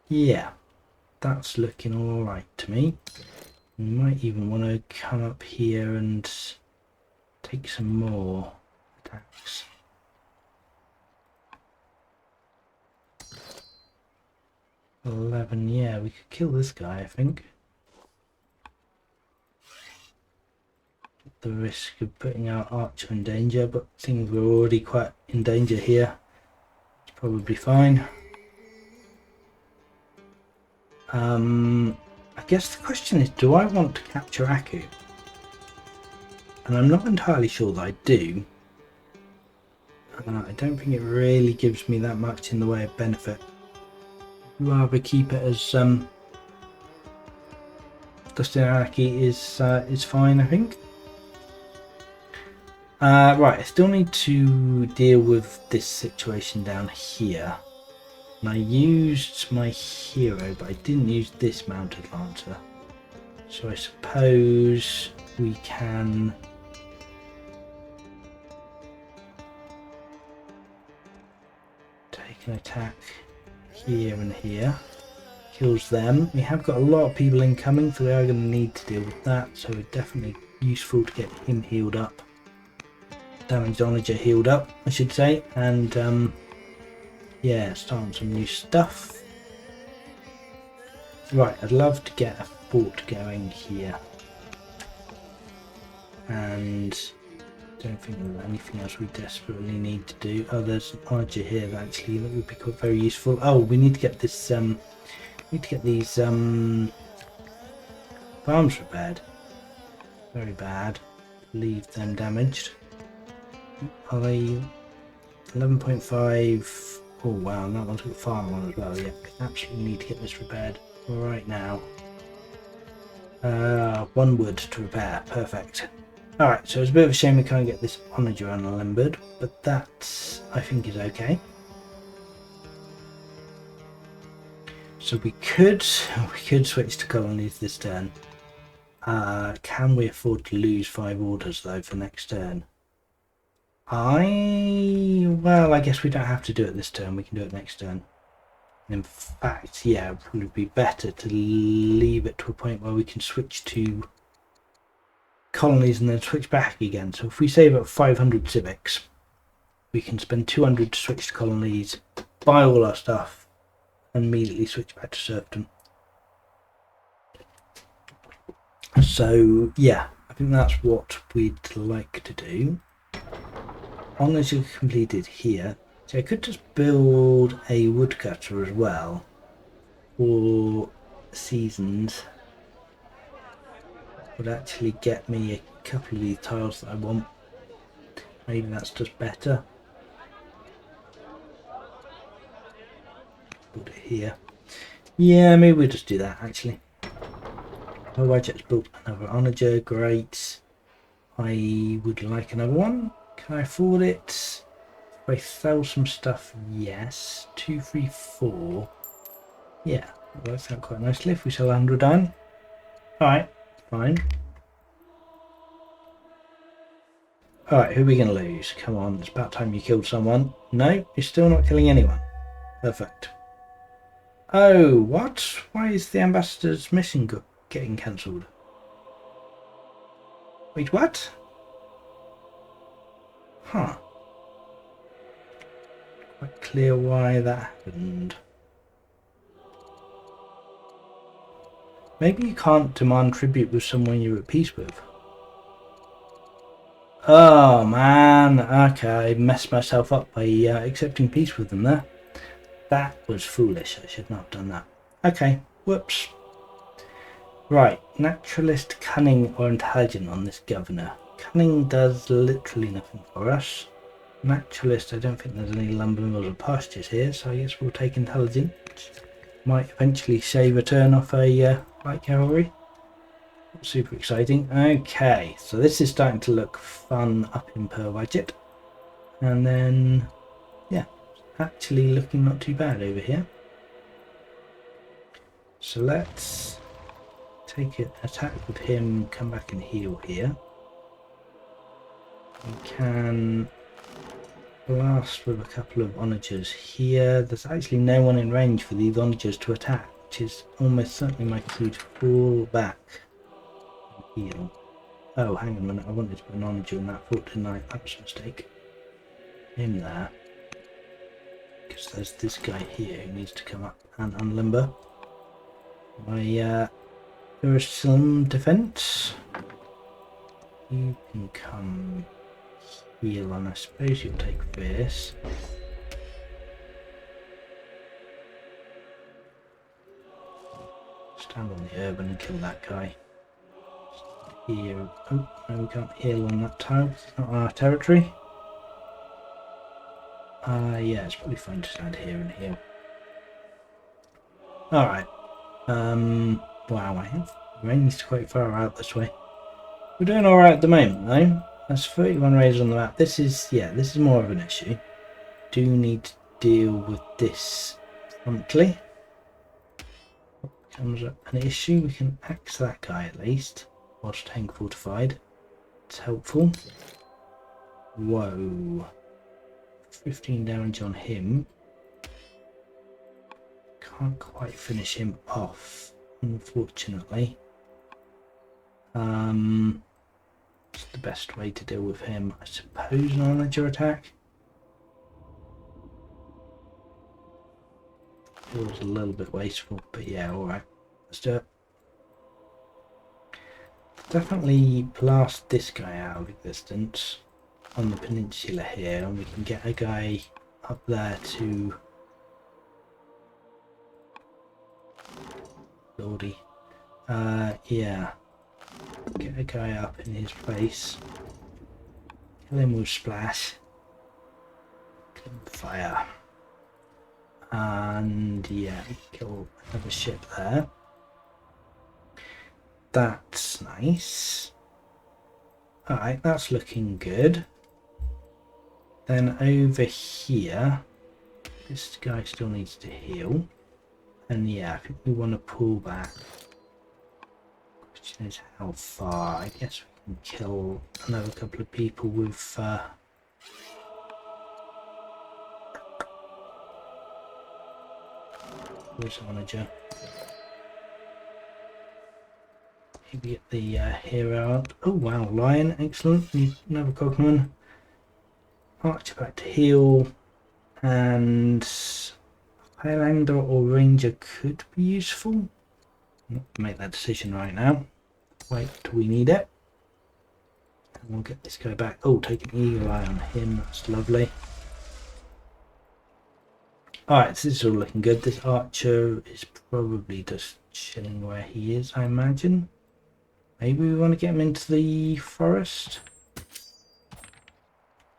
Yeah, that's looking alright to me. We might even want to come up here and take some more attacks. $11, yeah, we could kill this guy, I think. At the risk of putting our archer in danger, but things were already quite in danger here. It's probably fine. I guess the question is, do I want to capture Aku? And I'm not entirely sure that I do. I don't think it really gives me that much in the way of benefit. I'd rather keep it as Dustin Araki is fine, I think. Right, I still need to deal with this situation down here. And I used my hero, but I didn't use this mounted lancer. So I suppose we can take an attack here and here. Kills them. We have got a lot of people incoming, so we are going to need to deal with that. So it's definitely useful to get him healed up. Damaged onager healed up, I should say. And yeah, starting some new stuff. Right, I'd love to get a fort going here. And don't think there's anything else we desperately need to do. Oh, there's an onager here actually that would be quite very useful. Oh, we need to get this need to get these farms repaired. Very bad. Leave them damaged. Are they 11.5? Oh wow, that one's got farm on as well. Yeah, absolutely need to get this repaired right now. 1 wood to repair. Perfect. Alright, so it's a bit of a shame we can't get this onager unlimbered, but that I think is okay. So we could switch to colonies this turn. Can we afford to lose 5 orders though for next turn? Well, I guess we don't have to do it this turn. We can do it next turn. In fact, yeah, it would probably be better to leave it to a point where we can switch to colonies and then switch back again. So if we save up 500 civics, we can spend 200 to switch to colonies, buy all our stuff, and immediately switch back to serfdom. So yeah, I think that's what we'd like to do. Honours are completed here. So I could just build a woodcutter as well for seasons. Would actually get me a couple of these tiles that I want. Maybe that's just better. Put it here. Yeah, maybe we'll just do that actually. Oh, Wajek's built another onager, great. I would like another one. Can I afford it? If I sell some stuff, yes. 2, 3, 4. Yeah, that works out quite nicely if we sell 100 down. Alright, fine. Alright, who are we going to lose? Come on, it's about time you killed someone. No, you're still not killing anyone. Perfect. Oh, what? Why is the ambassador's mission getting cancelled? Wait, what? Huh. Quite clear why that happened. Maybe you can't demand tribute with someone you're at peace with. Oh man, okay, I messed myself up by accepting peace with them there. That was foolish, I should not have done that. Okay, whoops. Right, naturalist, cunning or intelligent on this governor. Cunning does literally nothing for us. Naturalist, I don't think there's any lumber mills or pastures here, so I guess we'll take intelligent. Might eventually save a turn off a light cavalry. Super exciting. Okay, so this is starting to look fun up in per budget. And then, yeah, actually looking not too bad over here. So let's take an attack with him, come back and heal here. We can blast with a couple of onagers here. There's actually no one in range for these onagers to attack, which is almost certainly my cue to fall back and heal. Oh, hang on a minute, I wanted to put an onager in that fort, didn't I? That was a mistake. Him there. Because there's this guy here who needs to come up and unlimber. There is some defense. You can come heal, and I suppose you'll take this. Stand on the urban and kill that guy. Here. Oh, no, we can't heal on that tile. It's not our territory. Yeah, it's probably fine to stand here and heal. Alright. Wow, I have ranged quite far out this way. We're doing alright at the moment though. That's 31 raids on the map. This is more of an issue. Do need to deal with this promptly. Comes up an issue, we can axe that guy at least, while staying fortified. It's helpful. Whoa. 15 damage on him. Can't quite finish him off, unfortunately. What's the best way to deal with him? I suppose an onager attack. Feels a little bit wasteful, but yeah, alright. Let's do it. Definitely blast this guy out of existence on the peninsula here, and we can get a guy up there to Lordy. Yeah. Get a guy up in his place. Kill him with splash. Kill him with fire. And yeah, kill another ship there. That's nice. Alright, that's looking good. Then over here, this guy still needs to heal. And yeah, I think we want to pull back. Question is how far. I guess we can kill another couple of people with this onager. Maybe get the hero out. Oh wow, lion, excellent. Need another cogman. Archer back to heal, and Highlander or Ranger could be useful. Not make that decision right now. Wait till we need it. And we'll get this guy back. Oh, take an eagle eye on him. That's lovely. Alright, so this is all looking good. This archer is probably just chilling where he is, I imagine. Maybe we want to get him into the forest.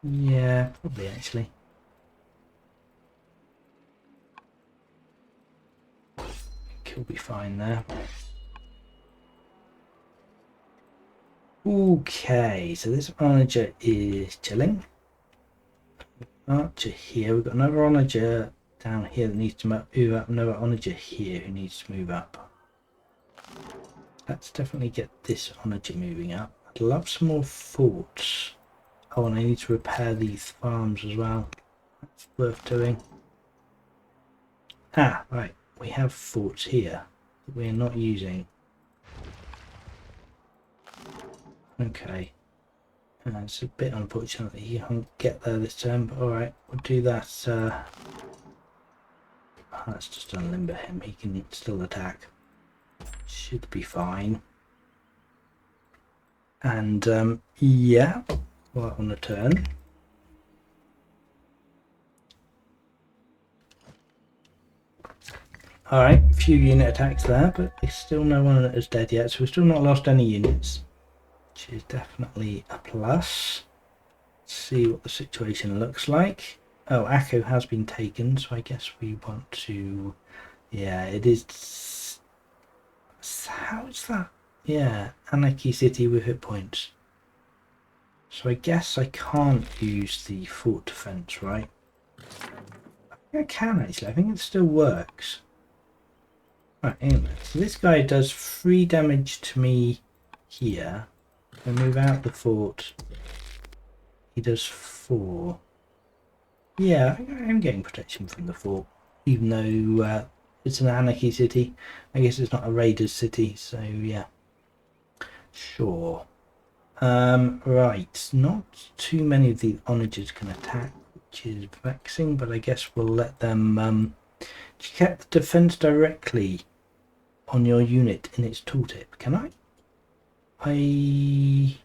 Yeah, probably actually. He'll be fine there. Okay, so this onager is chilling. Archer here. We've got another onager down here that needs to move up. Another onager here who needs to move up. Let's definitely get this onager moving up. I'd love some more forts. Oh, and I need to repair these farms as well. That's worth doing. Ah, right. We have forts here that we're not using. Okay. It's a bit unfortunate that he can't get there this turn, but alright, we'll do that. Let's just unlimber him, he can still attack. Should be fine. And yeah, well, on the turn. Alright, a few unit attacks there, but there's still no one that is dead yet, so we've still not lost any units, which is definitely a plus. Let's see what the situation looks like. Oh, Akko has been taken, so I guess we want to... Yeah, it is... How is that? Yeah, Anarchy City with hit points. So I guess I can't use the fort defense, right? I think I can actually. I think it still works. Right, anyway, so this guy does 3 damage to me here. I move out the fort. He does 4. Yeah, I'm getting protection from the fort, even though it's an anarchy city. I guess it's not a raiders city, so yeah. Sure. Right, not too many of the onagers can attack, which is vexing, but I guess we'll let them check the defense directly on your unit in its tooltip. Can I? I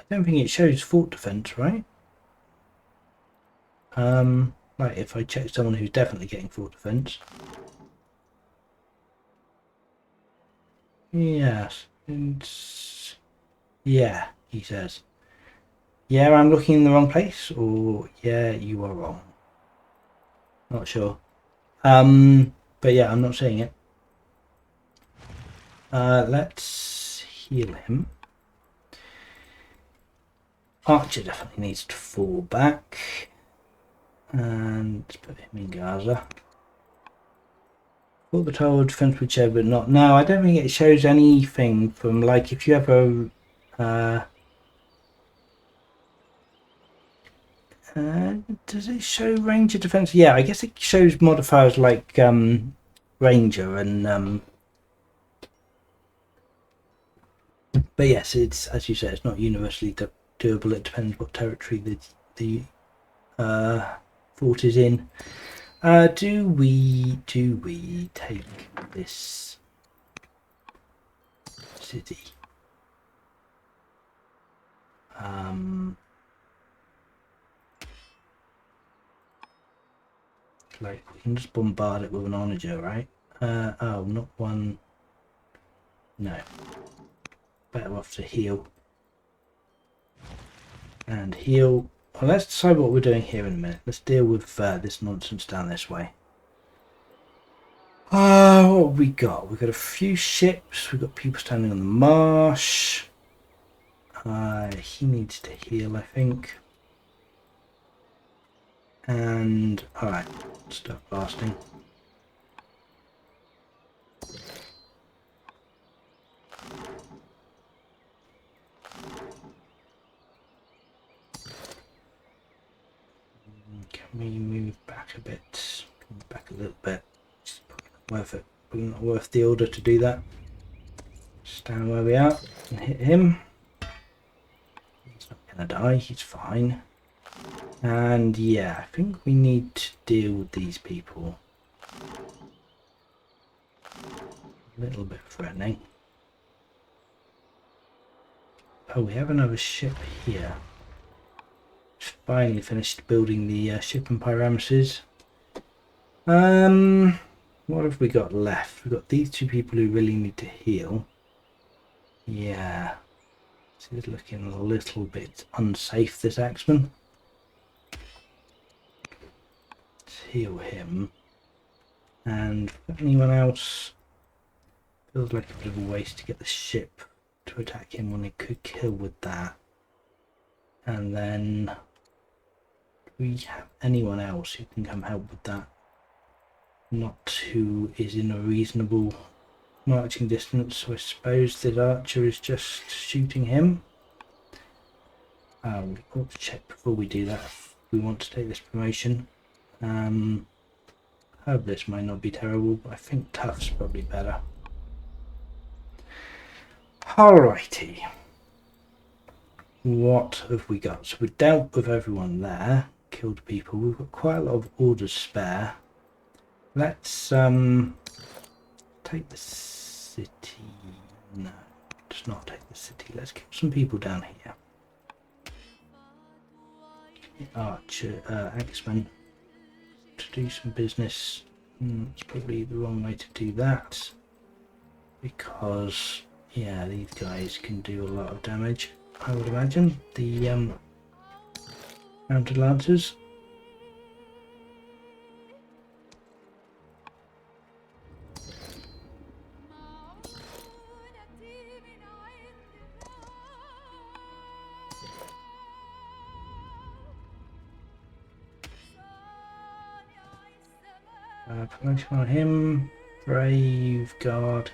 don't think it shows fort defense, right? Right, if I check someone who's definitely getting fort defense. Yes, it's... Yeah, he says. Yeah, I'm looking in the wrong place, or yeah, you are wrong. Not sure. But yeah, I'm not seeing it. Let's heal him. Archer definitely needs to fall back. And put him in Gaza. What the total defense would show, but not. No, I don't think it shows anything from, like, if you have a does it show ranger defense? Yeah, I guess it shows modifiers like ranger and but yes, it's, as you said, it's not universally doable. It depends what territory the fort is in. Do we take this city? Like, we can just bombard it with an onager, right? Oh, not one. No. Better off to heal. And heal. Well, let's decide what we're doing here in a minute. Let's deal with this nonsense down this way. What have we got? We've got a few ships. We've got people standing on the marsh. He needs to heal, I think. And, alright, stop blasting. Can we move back a bit? Move back a little bit. It's probably not worth it. Probably not worth the order to do that. Stand where we are and hit him. He's not gonna die, he's fine. And yeah, I think we need to deal with these people. A little bit threatening. Oh, we have another ship here. Finally finished building the ship in Pyramises. What have we got left? We've got these two people who really need to heal. Yeah. This is looking a little bit unsafe, this axeman. Let's heal him. And anyone else? Feels like a bit of a waste to get the ship to attack him when it could kill with that. And then do we have anyone else who can come help with that? Not who is in a reasonable marching distance, so I suppose this archer is just shooting him. We ought to check before we do that if we want to take this promotion. Herbalist might not be terrible, but I think tough's probably better. Alrighty. What have we got? So we've dealt with everyone there, killed people. We've got quite a lot of orders spare. Let's take the city. No, let's not take the city. Let's kill some people down here. Archer, Axeman, to do some business. It's probably the wrong way to do that because yeah, these guys can do a lot of damage. I would imagine the mounted lancers. Promotion on him. Brave guard.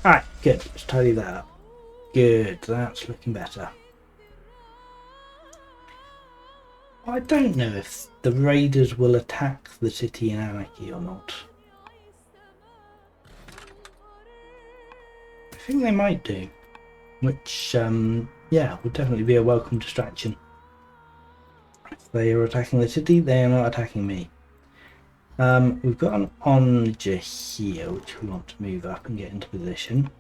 Alright, good. Let's tidy that up. Good, that's looking better. I don't know if the raiders will attack the city in anarchy or not. I think they might do, which yeah, would definitely be a welcome distraction. If they are attacking the city, they are not attacking me. We've got an onager here which we want to move up and get into position.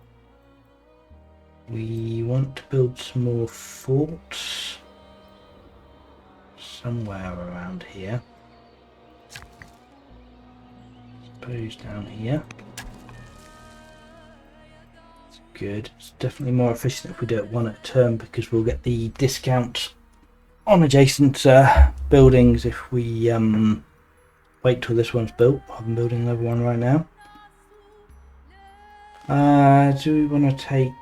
We want to build some more forts somewhere around here. Suppose down here. It's good. It's definitely more efficient if we do it one at a time because we'll get the discount on adjacent buildings if we wait till this one's built. I'm building another one right now. Do we want to take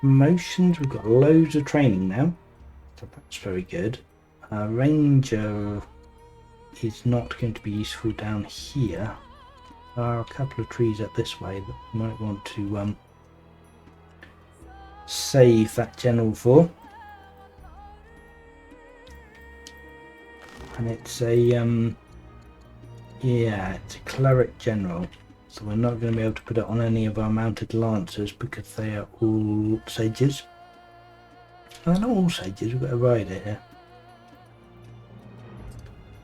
promotions? We've got loads of training now, so that's very good. Ranger is not going to be useful down here. There are a couple of trees up this way that we might want to save that general for. And it's a yeah, it's a cleric general, so we're not going to be able to put it on any of our mounted lancers because they are all sages. They're not all sages, we've got a rider here.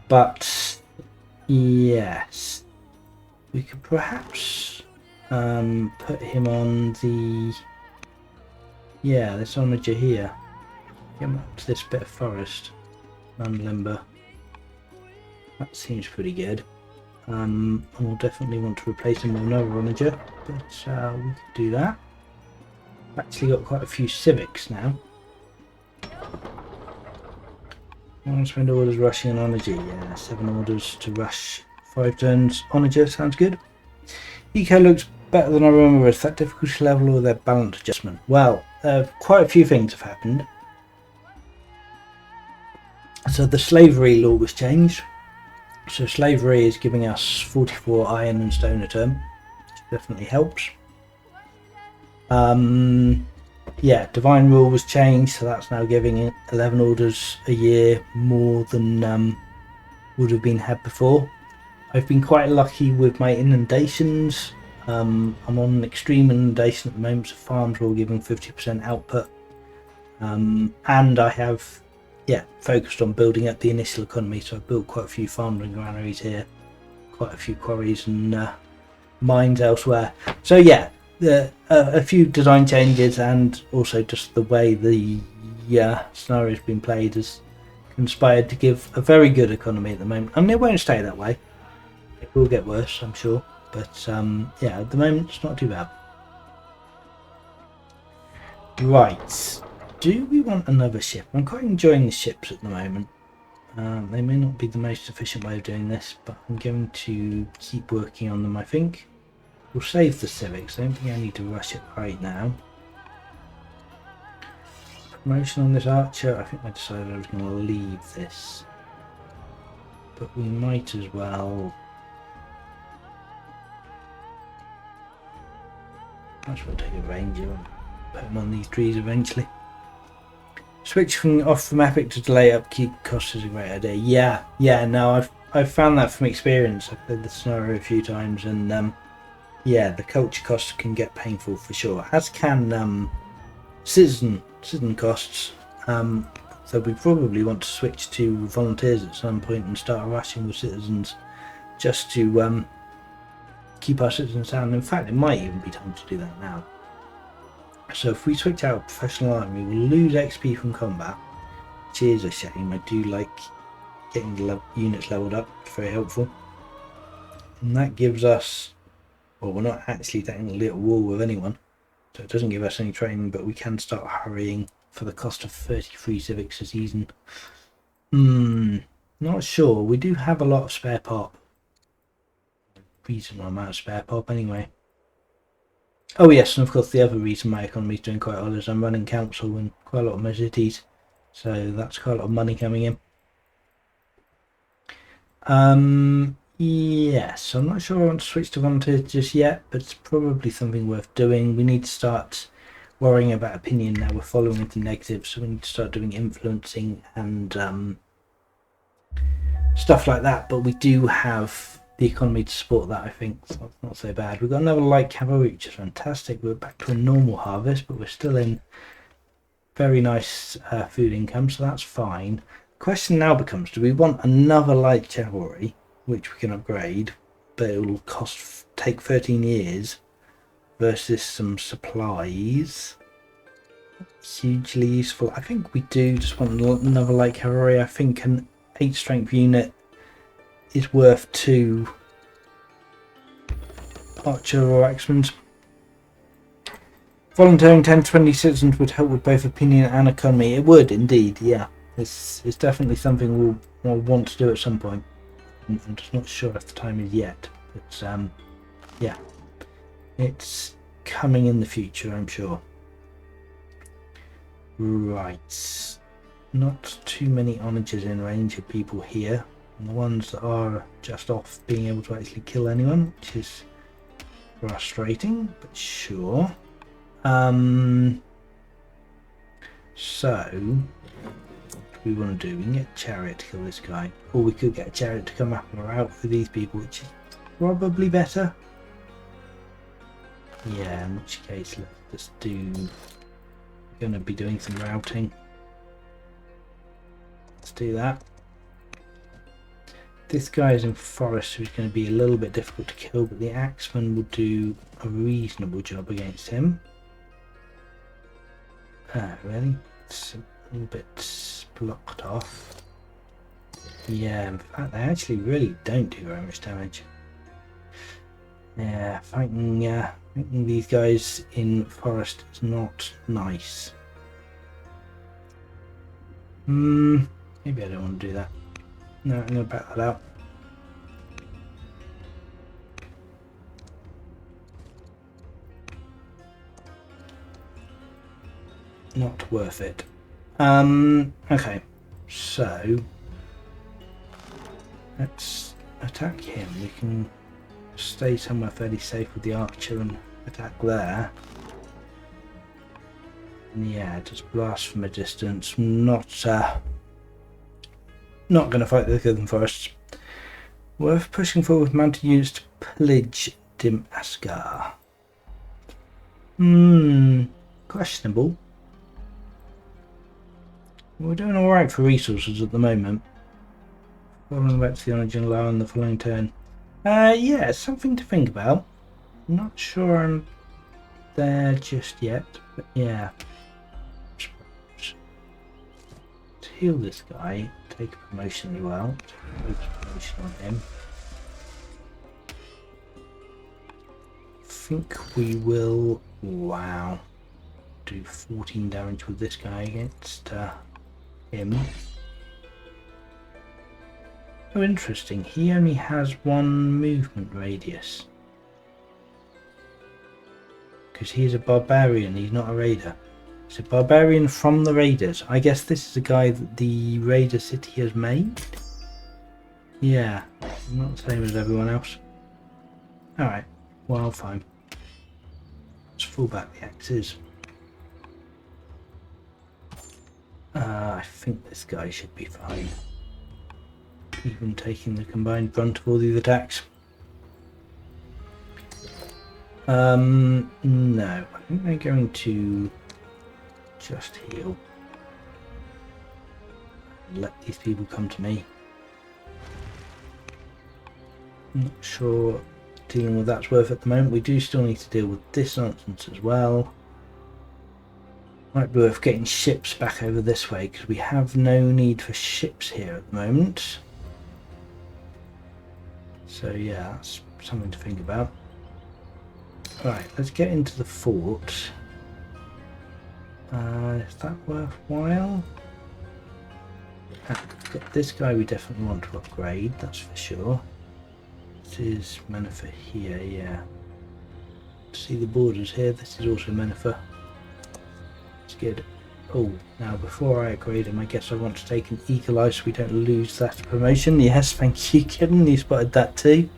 But yes, we could perhaps put him on the this onager here. Get him up to this bit of forest, non-limber. That seems pretty good. And we'll definitely want to replace him with another onager, but we can do that. I've actually got quite a few civics now. I want to spend orders rushing an onager. Yeah, 7 orders to rush 5 turns. Onager sounds good. Eco looks better than I remember. Is that difficulty level or their balance adjustment? Well, quite a few things have happened. So the slavery law was changed. So slavery is giving us 44 iron and stone a turn, definitely helps. Yeah, Divine Rule was changed, so that's now giving 11 orders a year more than would have been had before. I've been quite lucky with my inundations. I'm on an extreme inundation at the moment, so farms are all giving 50% output. And I have, focused on building up the initial economy, so I've built quite a few farms and granaries here, quite a few quarries and mines elsewhere. So yeah, a few design changes and also just the way the scenario has been played has conspired to give a very good economy at the moment. I mean, it won't stay that way. It will get worse, I'm sure. But yeah, at the moment, it's not too bad. Right. Do we want another ship? I'm quite enjoying the ships at the moment. They may not be the most efficient way of doing this, but I'm going to keep working on them, I think. We'll save the civics. I don't think I need to rush it right now. Promotion on this archer. I think I decided I was going to leave this. But we might as well... Might as well take a ranger and put him on these trees eventually. Switching off from epic to delay upkeep costs is a great idea. No, I've found that from experience. I've played the scenario a few times, and yeah, the culture costs can get painful for sure. As can citizen costs. So we probably want to switch to volunteers at some point and start rushing with citizens, just to keep our citizens down. In fact, it might even be time to do that now. So if we switch out professional army, we'll lose XP from combat, which is a shame. I do like getting the units leveled up, it's very helpful. And that gives us, well, we're not actually technically at war with anyone, so it doesn't give us any training, but we can start hurrying for the cost of 33 civics a season. Not sure. We do have a lot of spare pop. Reasonable amount of spare pop anyway. Oh yes, and of course the other reason my economy is doing quite well is I'm running council in quite a lot of my cities, so that's quite a lot of money coming in. Yes, I'm not sure I want to switch to volunteers just yet, but it's probably something worth doing. We need to start worrying about opinion now. We're following into negative, so we need to start doing influencing and stuff like that, but we do have the economy to support that, I think, so it's not so bad. We've got another light cavalry, which is fantastic. We're back to a normal harvest, but we're still in very nice food income, so that's fine. The question now becomes, do we want another light cavalry, which we can upgrade, but it will take 13 years, versus some supplies? Hugely useful. I think we do just want another light cavalry. I think an 8 strength unit is worth 2 archer or axemen. Volunteering 10 to 20 citizens would help with both opinion and economy. It would indeed, yeah. It's definitely something we'll want to do at some point. I'm just not sure if the time is yet, but yeah, it's coming in the future, I'm sure. Right, not too many onagers in range of people here, and the ones that are just off being able to actually kill anyone, which is frustrating, but sure. So what do we want to do? We can get a chariot to kill this guy, or we could get a chariot to come up and out for these people, which is probably better. Yeah, in which case let's just do, we're going to be doing some routing. Let's do that. This guy is in forest, so he's going to be a little bit difficult to kill, but the axeman will do a reasonable job against him. Really? It's a little bit blocked off. Yeah, in fact, they actually really don't do very much damage. Yeah, fighting these guys in forest is not nice. Maybe I don't want to do that. No, I'm going to back that out. Not worth it. Okay, so let's attack him. We can stay somewhere fairly safe with the archer and attack there. And yeah, just blast from a distance. Not going to fight the Golden Forests. Worth pushing forward with mounted units to pillage Dim Asgar. Questionable. We're doing alright for resources at the moment. Following back to the original law on the following turn. Yeah, something to think about. Not sure I'm there just yet, but yeah. To heal this guy, take a promotion as well. Focus promotion on him. I think we will, wow, do 14 damage with this guy against him. Oh, interesting. He only has one movement radius. Because he's a barbarian, he's not a raider. He's a barbarian from the raiders. I guess this is a guy that the raider city has made. Yeah, not the same as everyone else. Alright, well, fine. Let's fall back the axes. I think this guy should be fine. Even taking the combined brunt of all these attacks. No, I think they're going to just heal. Let these people come to me. Not sure dealing with that's worth at the moment. We do still need to deal with this nonsense as well. Might be worth getting ships back over this way because we have no need for ships here at the moment. So yeah, that's something to think about. Right, let's get into the fort. Is that worthwhile? This guy we definitely want to upgrade, that's for sure. This is Mennefer here, yeah. See the borders here, this is also Mennefer. It's good. Oh, now before I upgrade him, I guess I want to take an Eagle Eye so we don't lose that promotion. Yes, thank you, Kevin, you spotted that too.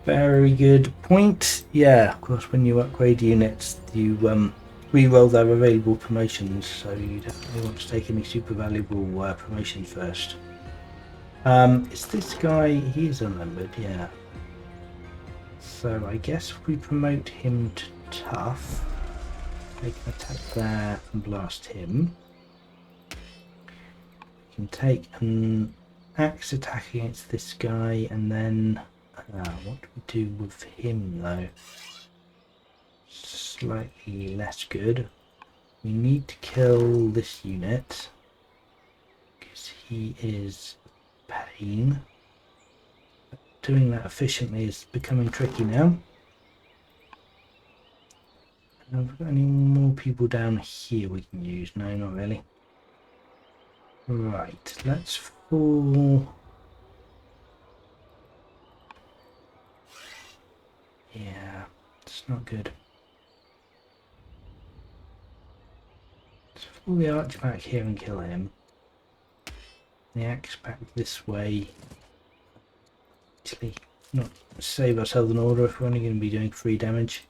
Very good point. Yeah, of course, when you upgrade units, you re-roll their available promotions, so you definitely want to take any super valuable promotions first. Is this guy, he is unlimited, yeah. So I guess if we promote him to tough, they can attack there and blast him. We can take an axe attack against this guy, and then what do we do with him though? Slightly less good. We need to kill this unit because he is pain. But doing that efficiently is becoming tricky now. Have we got any more people down here we can use? No, not really. Right, let's fall. Yeah, it's not good. Let's fall the arch back here and kill him. The axe back this way. Actually, not save ourselves an order if we're only going to be doing 3 damage.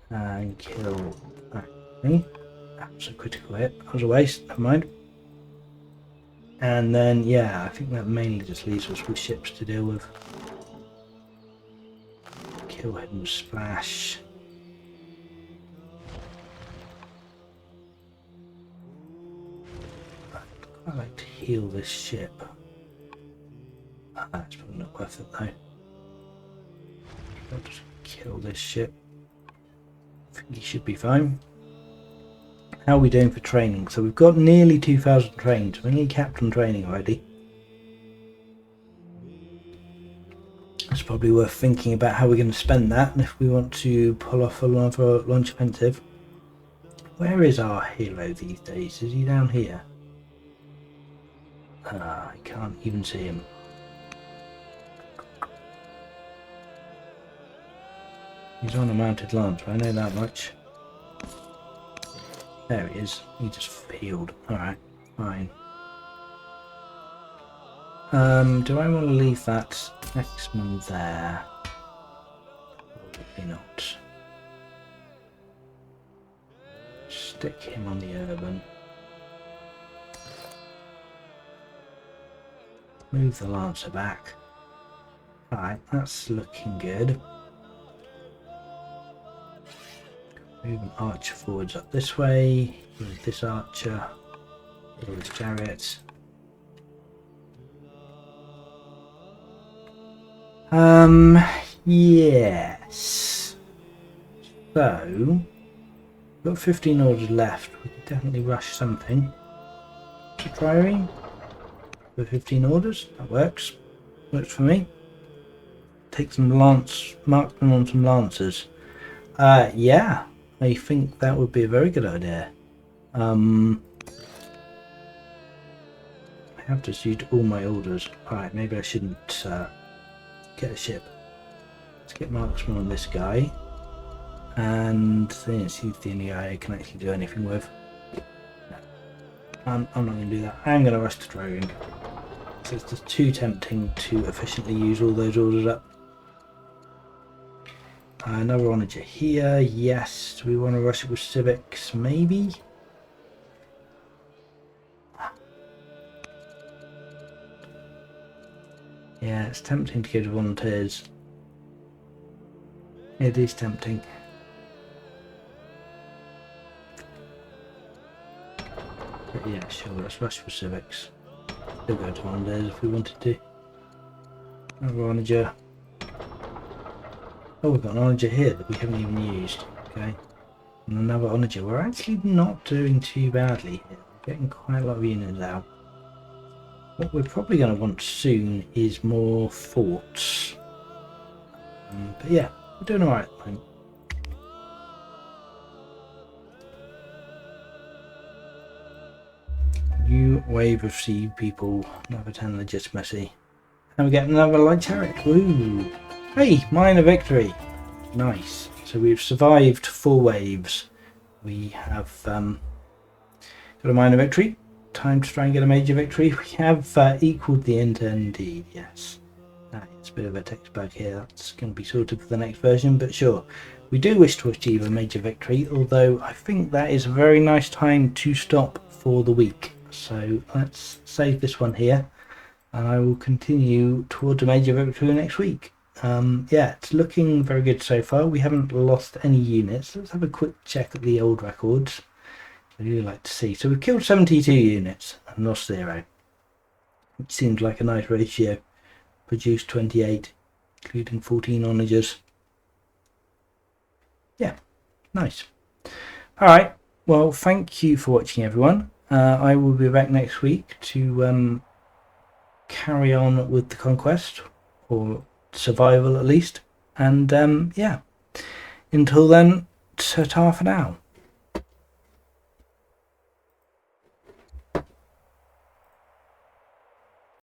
And kill that thing. That was a critical hit. That was a waste. Never mind. And then, yeah, I think that mainly just leaves us with ships to deal with. Kill him, splash. I'd like to heal this ship. That's probably not worth it though. I'll just kill this ship. I think he should be fine. How are we doing for training? So we've got nearly 2,000 trained. We're nearly capped on training already. It's probably worth thinking about how we're going to spend that and if we want to pull off another launch offensive. Where is our hero these days? Is he down here? I can't even see him. He's on a mounted lance, I know that much. There he is. He just peeled. Alright, fine. Do I want to leave that X-Man there? Probably not. Stick him on the urban. Move the Lancer back. Alright, that's looking good. Move an archer forwards up this way. Move this archer. Move this chariot. Yes. So, we've got 15 orders left. We could definitely rush something. To Priory. With 15 orders. That works. Works for me. Take some marksmen on some lancers. Yeah. I think that would be a very good idea. I have just used all my orders. Alright, maybe I shouldn't get a ship. Let's get marksman on this guy. And then it's the only guy I can actually do anything with. No. I'm not going to do that. I'm going to rush to Dragon. So it's just too tempting to efficiently use all those orders up. Another onager here. Yes. Do we want to rush it with civics? Maybe. Yeah, it's tempting to go to volunteers. It is tempting. But yeah, sure, let's rush for civics. Still go to volunteers if we wanted to. Another onager. Oh, we've got an onager here that we haven't even used. Okay. And another onager. We're actually not doing too badly here. We're getting quite a lot of units out. What we're probably going to want soon is more forts. But yeah, we're doing alright at the moment. New wave of sea people, another 10 legitimacy. And we get another light chariot. Woo! Hey, minor victory! Nice. So we've survived 4 waves. We have got a minor victory. Time to try and get a major victory. We have equalled the Inter indeed, yes. It's a bit of a text bug here. That's going to be sorted for the next version, but sure. We do wish to achieve a major victory, although I think that is a very nice time to stop for the week. So let's save this one here, and I will continue towards a major victory next week. Yeah, it's looking very good so far. We haven't lost any units. Let's have a quick check at the old records. I'd really like to see. So we've killed 72 units and lost 0. Which seems like a nice ratio. Produced 28, including 14 onagers. Yeah, nice. Alright, well, thank you for watching, everyone. I will be back next week to carry on with the conquest, or survival at least. And yeah, until then, ta-ta for now.